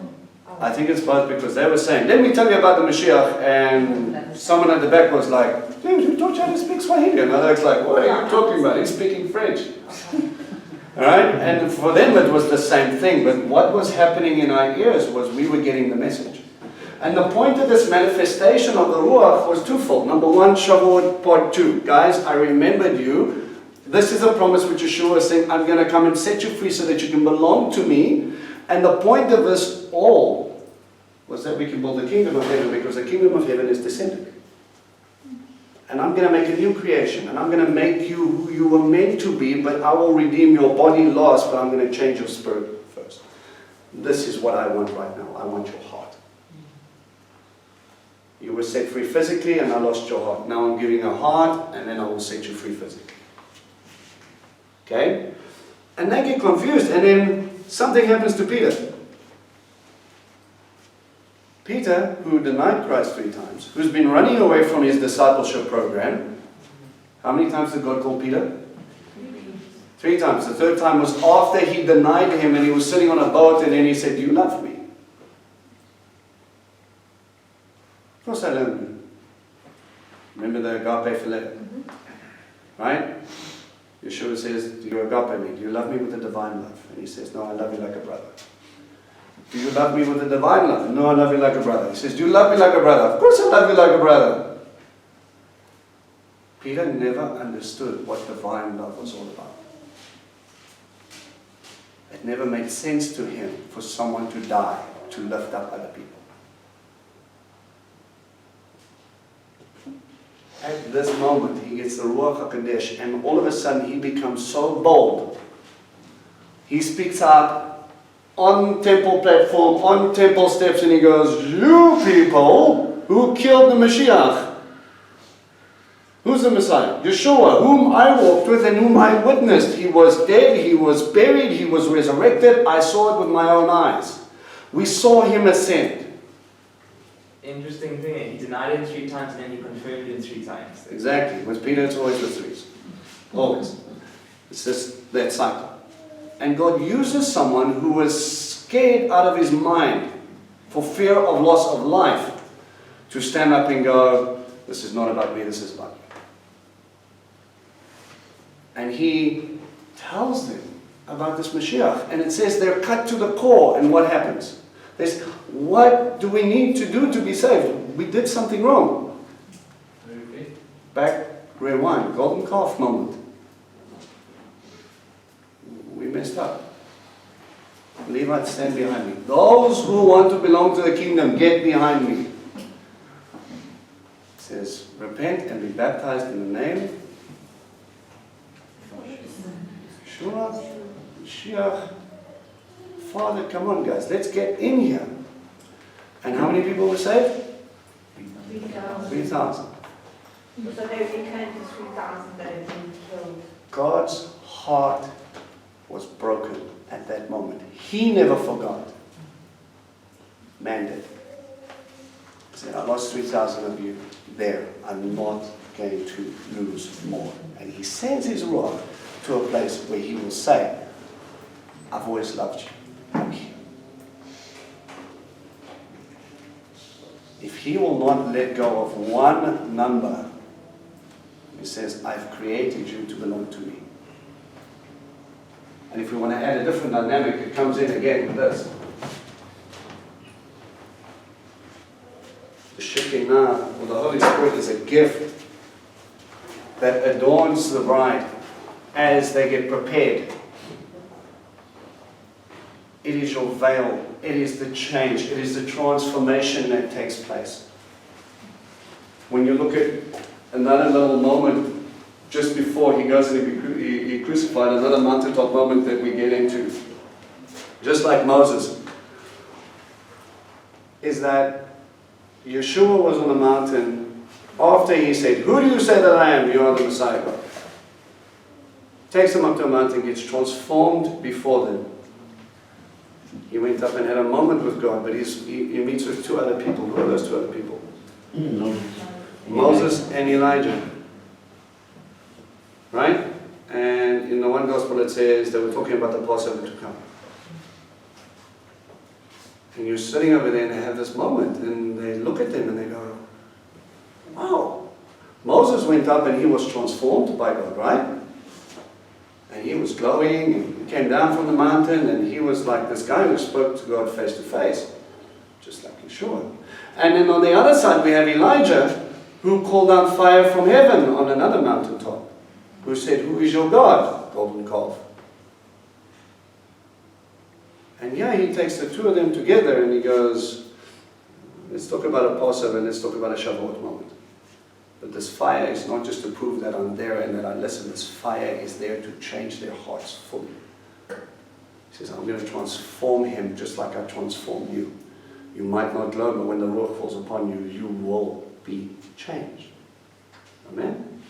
Speaker 1: I think it's both because they were saying, let me tell you about the Mashiach, and someone at the back was like, dude, who taught you how to speak Swahili? And another was like, what are you talking about? He's speaking French. Alright? And for them it was the same thing, but what was happening in our ears was we were getting the message. And the point of this manifestation of the Ruach was twofold. Number one, Shavuot part 2. Guys, I remembered you. This is a promise which Yeshua is saying, I'm going to come and set you free so that you can belong to me. And the point of this all was that we can build the kingdom of heaven, because the kingdom of heaven is descending. And I'm going to make a new creation, and I'm going to make you who you were meant to be, but I will redeem your body lost, but I'm going to change your spirit first. This is what I want right now. I want your heart. You were set free physically, and I lost your heart. Now I'm giving a heart, and then I will set you free physically. Okay? And they get confused, and then something happens to Peter. Peter, who denied Christ 3 times, who's been running away from his discipleship program. How many times did God call Peter? 3 times. The 3rd time was after he denied him and he was sitting on a boat, and then he said, do you love me? Of course I love you. Remember the agape phileo? Right? Yeshua says, do you agape me? Do you love me with a divine love? And he says, no, I love you like a brother. Do you love me with a divine love? No, I love you like a brother. He says, do you love me like a brother? Of course I love you like a brother. Peter never understood what divine love was all about. It never made sense to him for someone to die to lift up other people. At this moment, he gets the Ruach HaKodesh, and all of a sudden he becomes so bold. He speaks up on temple platform, on temple steps, and he goes, you people who killed the Mashiach. Who's the Messiah? Yeshua, whom I walked with and whom I witnessed. He was dead, he was buried, he was resurrected. I saw it with my own eyes. We saw him ascend.
Speaker 5: Interesting thing, he denied it 3 times and then he confirmed it 3 times.
Speaker 1: Exactly. With Peter, it's always with 3s. Always. It's just that cycle. And God uses someone who was scared out of his mind for fear of loss of life to stand up and go, this is not about me, this is about you. And he tells them about this Mashiach. And it says they're cut to the core. And what happens? They say, what do we need to do to be saved? We did something wrong.
Speaker 4: Okay.
Speaker 1: Back, rewind, golden calf moment. We messed up. Levites, stand behind me. Those who want to belong to the kingdom, get behind me. It says, repent and be baptized in the name Yeshua, Mashiach. Father, come on guys, let's get in here. And how many people were saved?
Speaker 3: 3,000.
Speaker 1: 3,000.
Speaker 3: So they reclaimed the 3,000 that had been killed.
Speaker 1: God's heart was broken at that moment. He never forgot. Man did. He said, I lost 3,000 of you there. I'm not going to lose more. And he sends his Ruach to a place where he will say, I've always loved you. I'm here. If he will not let go of one number, he says, I've created you to belong to me. And if we want to add a different dynamic, it comes in again with this. The Shekinah, or the Holy Spirit, is a gift that adorns the bride as they get prepared. It is your veil. It is the change. It is the transformation that takes place. When you look at another little moment just before he goes and he crucified, another mountaintop moment that we get into, just like Moses, is that Yeshua was on the mountain after he said, "Who do you say that I am? You are the Messiah God." Takes them up to a mountain, gets transformed before them. He went up and had a moment with God, but he meets with two other people. Who are those two other people? Moses and Elijah. Right? And in the one gospel it says they were talking about the Passover to come. And you're sitting over there and they have this moment and they look at them and they go, wow. Moses went up and he was transformed by God, right? And he was glowing and he came down from the mountain and he was like this guy who spoke to God face to face. Just like Yeshua. And then on the other side we have Elijah who called down fire from heaven on another mountaintop. Who said, "Who is your God?" Golden calf. And yeah, he takes the two of them together and he goes, let's talk about a Passover and let's talk about a Shavuot moment. But this fire is not just to prove that I'm there and that I listen. This fire is there to change their hearts fully. He says, I'm going to transform him just like I transformed you. You might not glow, but when the Ruach falls upon you, you will be changed. Amen?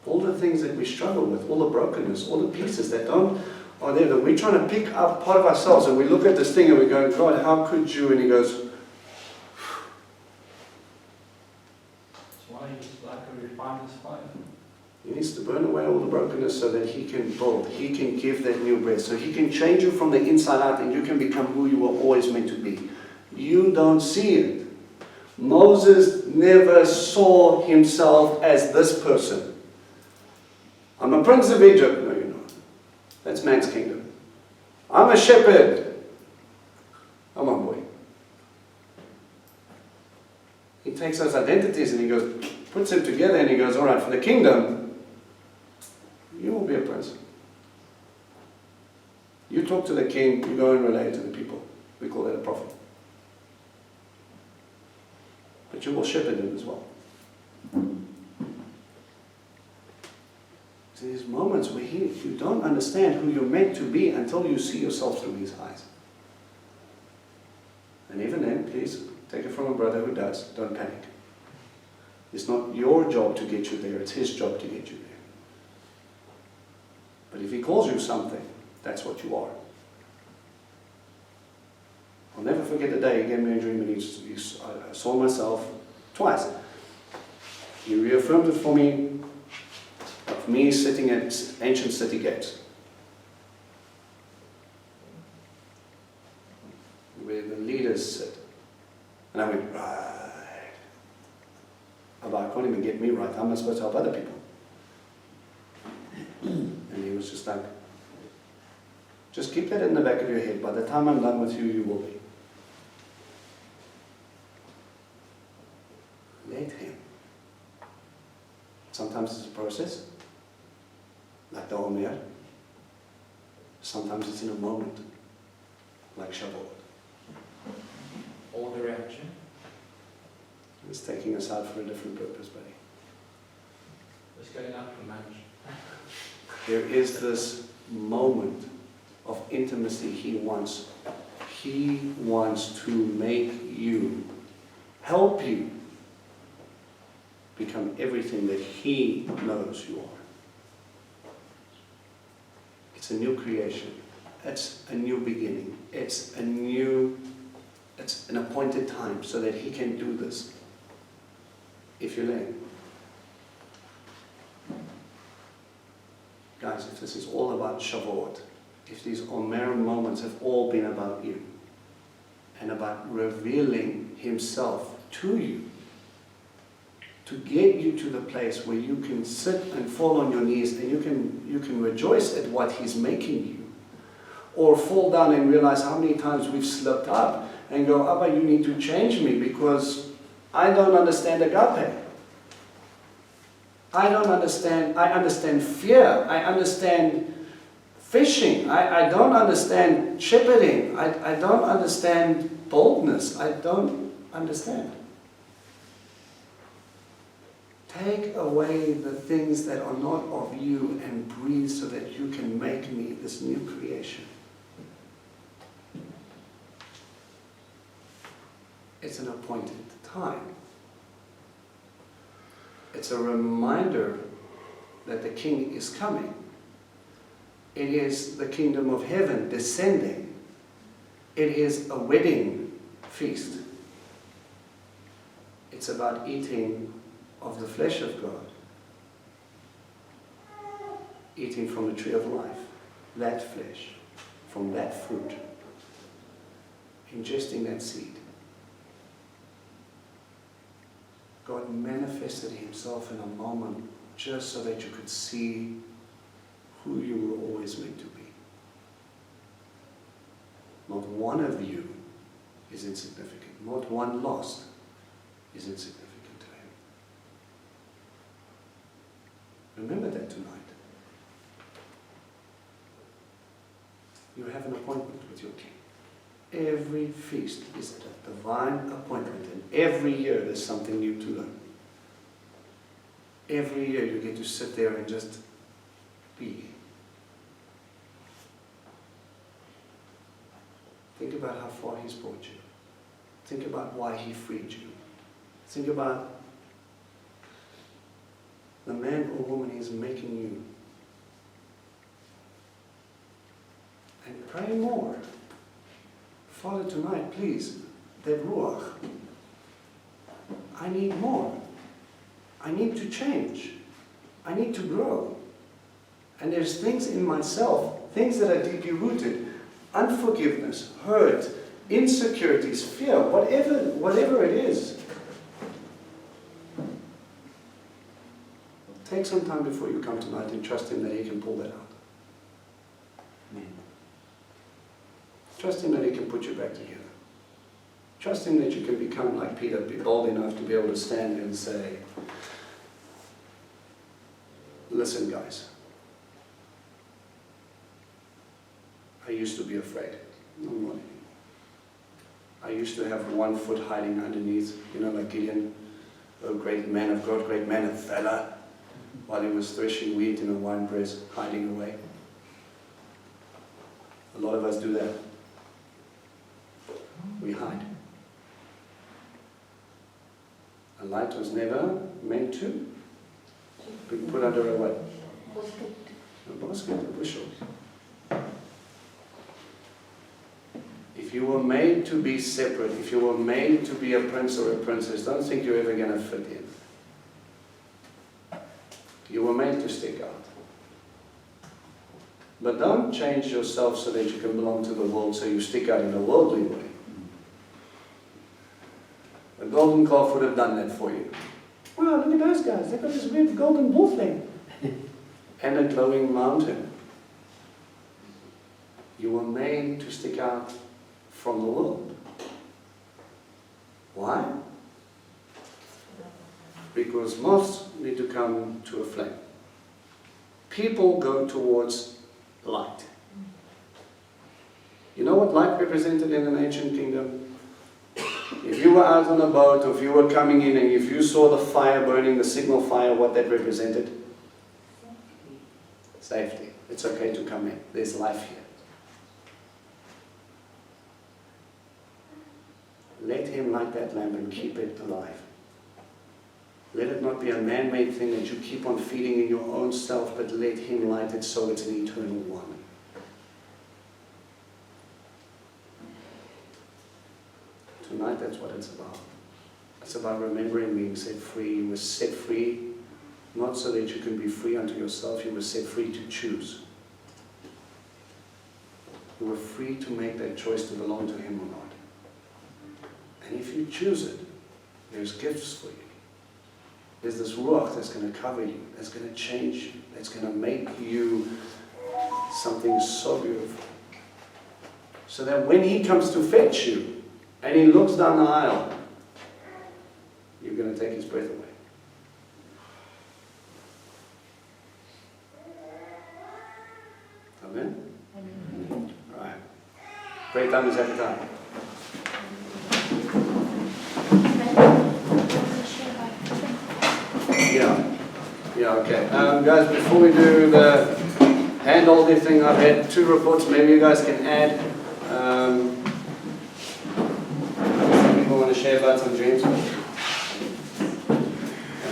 Speaker 1: All the things that we struggle with, all the brokenness, all the pieces that are there, that we're trying to pick up part of ourselves, and we look at this thing and we go, God, how could you? And he goes,
Speaker 4: That's why he's like a refiner's fire.
Speaker 1: he needs to burn away all the brokenness so that he can build, he can give that new breath, so he can change you from the inside out and you can become who you were always meant to be. You don't see it. Moses never saw himself as this person. I'm a prince of Egypt. No, you're not. That's man's kingdom. I'm a shepherd. Come on, boy. He takes those identities and he goes, puts them together and he goes, all right, for the kingdom, you will be a prince. You talk to the king, you go and relate to the people. We call that a prophet. But you will shepherd them as well. These moments where you don't understand who you're meant to be until you see yourself through his eyes. And even then, please, take it from a brother who does. Don't panic. It's not your job to get you there. It's his job to get you there. But if he calls you something, that's what you are. I'll never forget the day he gave me a dream and I saw myself twice. He reaffirmed it for me. Of me sitting at ancient city gates, where the leaders sit. And I went, right. But I can't even get me right. How am I supposed to help other people? And he was just like, just keep that in the back of your head. By the time I'm done with you, you will be. Let him. Sometimes it's a process. Like the Omer. Sometimes it's in a moment, like Shavuot.
Speaker 5: Or the reaction.
Speaker 1: It's taking us out for a different purpose, buddy.
Speaker 4: It's going out for lunch.
Speaker 1: There is this moment of intimacy he wants. He wants to make you, help you become everything that he knows you are. It's a new creation. It's a new beginning. It's an appointed time so that he can do this. If you let him. Guys, if this is all about Shavuot, if these Omer moments have all been about you, and about revealing himself to you, to get you to the place where you can sit and fall on your knees and you can rejoice at what he's making you. Or fall down and realize how many times we've slipped up and go, Abba, you need to change me because I don't understand agape. I don't understand. I understand fear. I understand fishing. I don't understand shepherding. I don't understand boldness. I don't understand. Take away the things that are not of you and breathe so that you can make me this new creation. It's an appointed time. It's a reminder that the King is coming. It is the kingdom of heaven descending. It is a wedding feast. It's about eating of the flesh of God. Eating from the tree of life, that flesh, from that fruit. Ingesting that seed. God manifested himself in a moment just so that you could see who you were always meant to be. Not one of you is insignificant. Not one lost is insignificant to him. Remember that tonight. You have an appointment with your King. Every feast is a divine appointment, and every year there's something new to learn. Every year you get to sit there and just be. Think about how far he's brought you. Think about why he freed you. Think about the man or woman he's making you. And pray more. Father, tonight, please, that Ruach, I need more. I need to change. I need to grow. And there's things in myself, things that are deeply rooted, unforgiveness, hurt, insecurities, fear, whatever it is. Take some time before you come tonight and trust him that he can pull that out. Trust him that he can put you back together. Trust him that you can become like Peter, be bold enough to be able to stand and say, listen guys, I used to be afraid. No more. I used to have one foot hiding underneath, like Gideon, a great man of God, great man of valor, while he was threshing wheat in a wine press, hiding away. A lot of us do that. We hide. A light was never meant to be put under a what? A basket, a bushel. If you were made to be separate, if you were made to be a prince or a princess, don't think you're ever going to fit in. You were made to stick out. But don't change yourself so that you can belong to the world, so you stick out in a worldly way. A golden calf would have done that for you. Wow, look at those guys. They've got this weird golden wolf thing. And a glowing mountain. You were made to stick out from the world. Why? Because moths need to come to a flame. People go towards light. You know what light represented in an ancient kingdom? If you were out on a boat, or if you were coming in and if you saw the fire burning, the signal fire, what that represented? Safety. It's okay to come in. There's life here. Let him light that lamp and keep it alive. Let it not be a man-made thing that you keep on feeding in your own self, but let him light it so it's an eternal one. Tonight, that's what it's about. It's about remembering being set free. You were set free, not so that you can be free unto yourself. You were set free to choose. You were free to make that choice to belong to him or not. And if you choose it, there's gifts for you. There's this ruach that's going to cover you, that's going to change you, that's going to make you something so beautiful. So that when he comes to fetch you, and he looks down the aisle, you're going to take his breath away. Prayer time is happy time. Yeah, okay. Guys, before we do the hand-holding thing, I've had 2 reports. Maybe you guys can add. Some people want to share about some dreams. And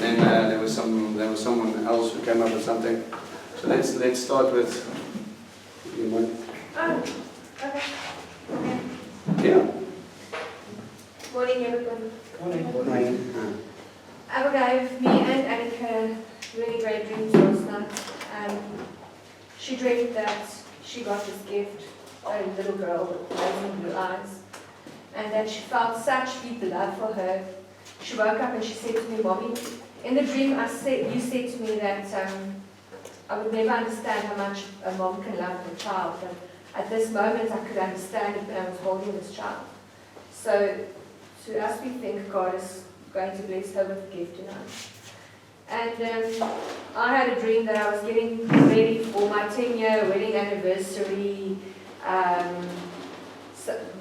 Speaker 1: then there was someone else who came up with something. So let's start with you.
Speaker 2: Oh, okay.
Speaker 1: Yeah.
Speaker 2: Morning, everybody.
Speaker 1: Morning.
Speaker 2: Abba gave me and Annika really great dreams last night. She dreamed that she got this gift, a little girl with amazing blue eyes, and that she felt such deep love for her. She woke up and she said to me, Mommy, in the dream you said to me that I would never understand how much a mom can love her child, but at this moment I could understand it when I was holding this child. So to us we think God is going to bless her with a gift tonight. And I had a dream that I was getting ready for my 10-year wedding anniversary,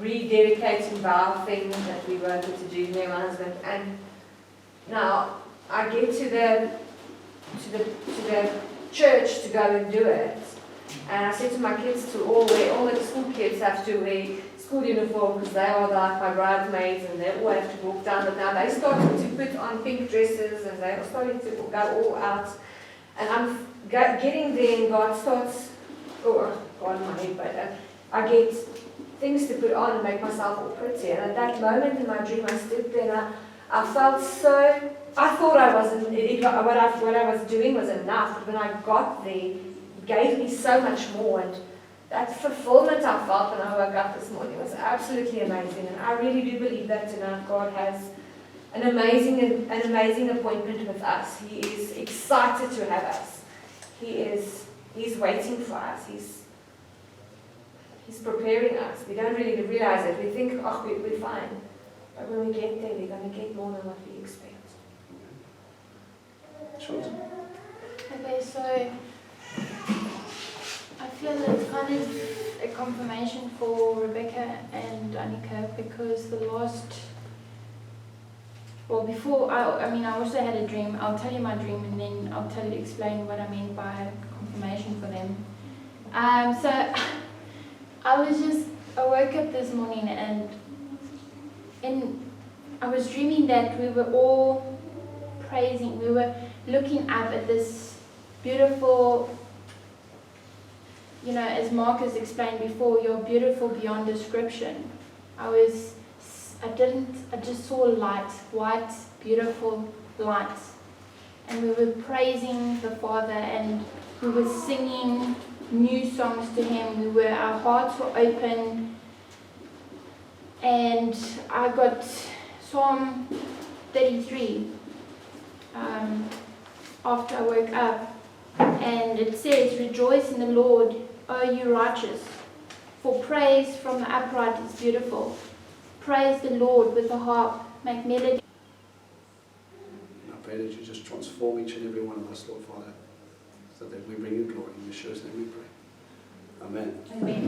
Speaker 2: rededicating vow thing that we wanted to do, me and my husband. And now I get to the church to go and do it. And I said to my kids to all the school kids have to wear school uniform because they are like my bridesmaids and they all have to walk down. But now they started to put on pink dresses and they are starting to go all out. And I'm getting there and God starts, God in my head, but I get things to put on and make myself all pretty. And at that moment in my dream I stood there and I felt so, I thought I wasn't, what I was doing was enough, but when I got there, it gave me so much more. And that fulfillment I felt when I woke up this morning was absolutely amazing. And I really do believe that tonight God has an amazing appointment with us. He is excited to have us. He's waiting for us. He's preparing us. We don't really realize it. We think, oh, we're fine. But when we get there, we're going to get more than what we expect.
Speaker 1: Sure.
Speaker 10: Okay, so I feel it's kind of a confirmation for Rebecca and Annika because before, I also had a dream. I'll tell you my dream and then I'll explain what I mean by confirmation for them. So I woke up this morning and I was dreaming that we were all praising, we were looking up at this beautiful, as Marcus explained before, you're beautiful beyond description. I just saw light, white, beautiful light. And we were praising the Father and we were singing new songs to Him. Our hearts were open. And I got Psalm 33 after I woke up. And it says, "Rejoice in the Lord, O you righteous, for praise from the upright is beautiful. Praise the Lord with the harp, make melody."
Speaker 1: I pray that you just transform each and every one of us, Lord Father, so that we bring you glory. In Yeshua's name we pray. Amen.
Speaker 3: Amen.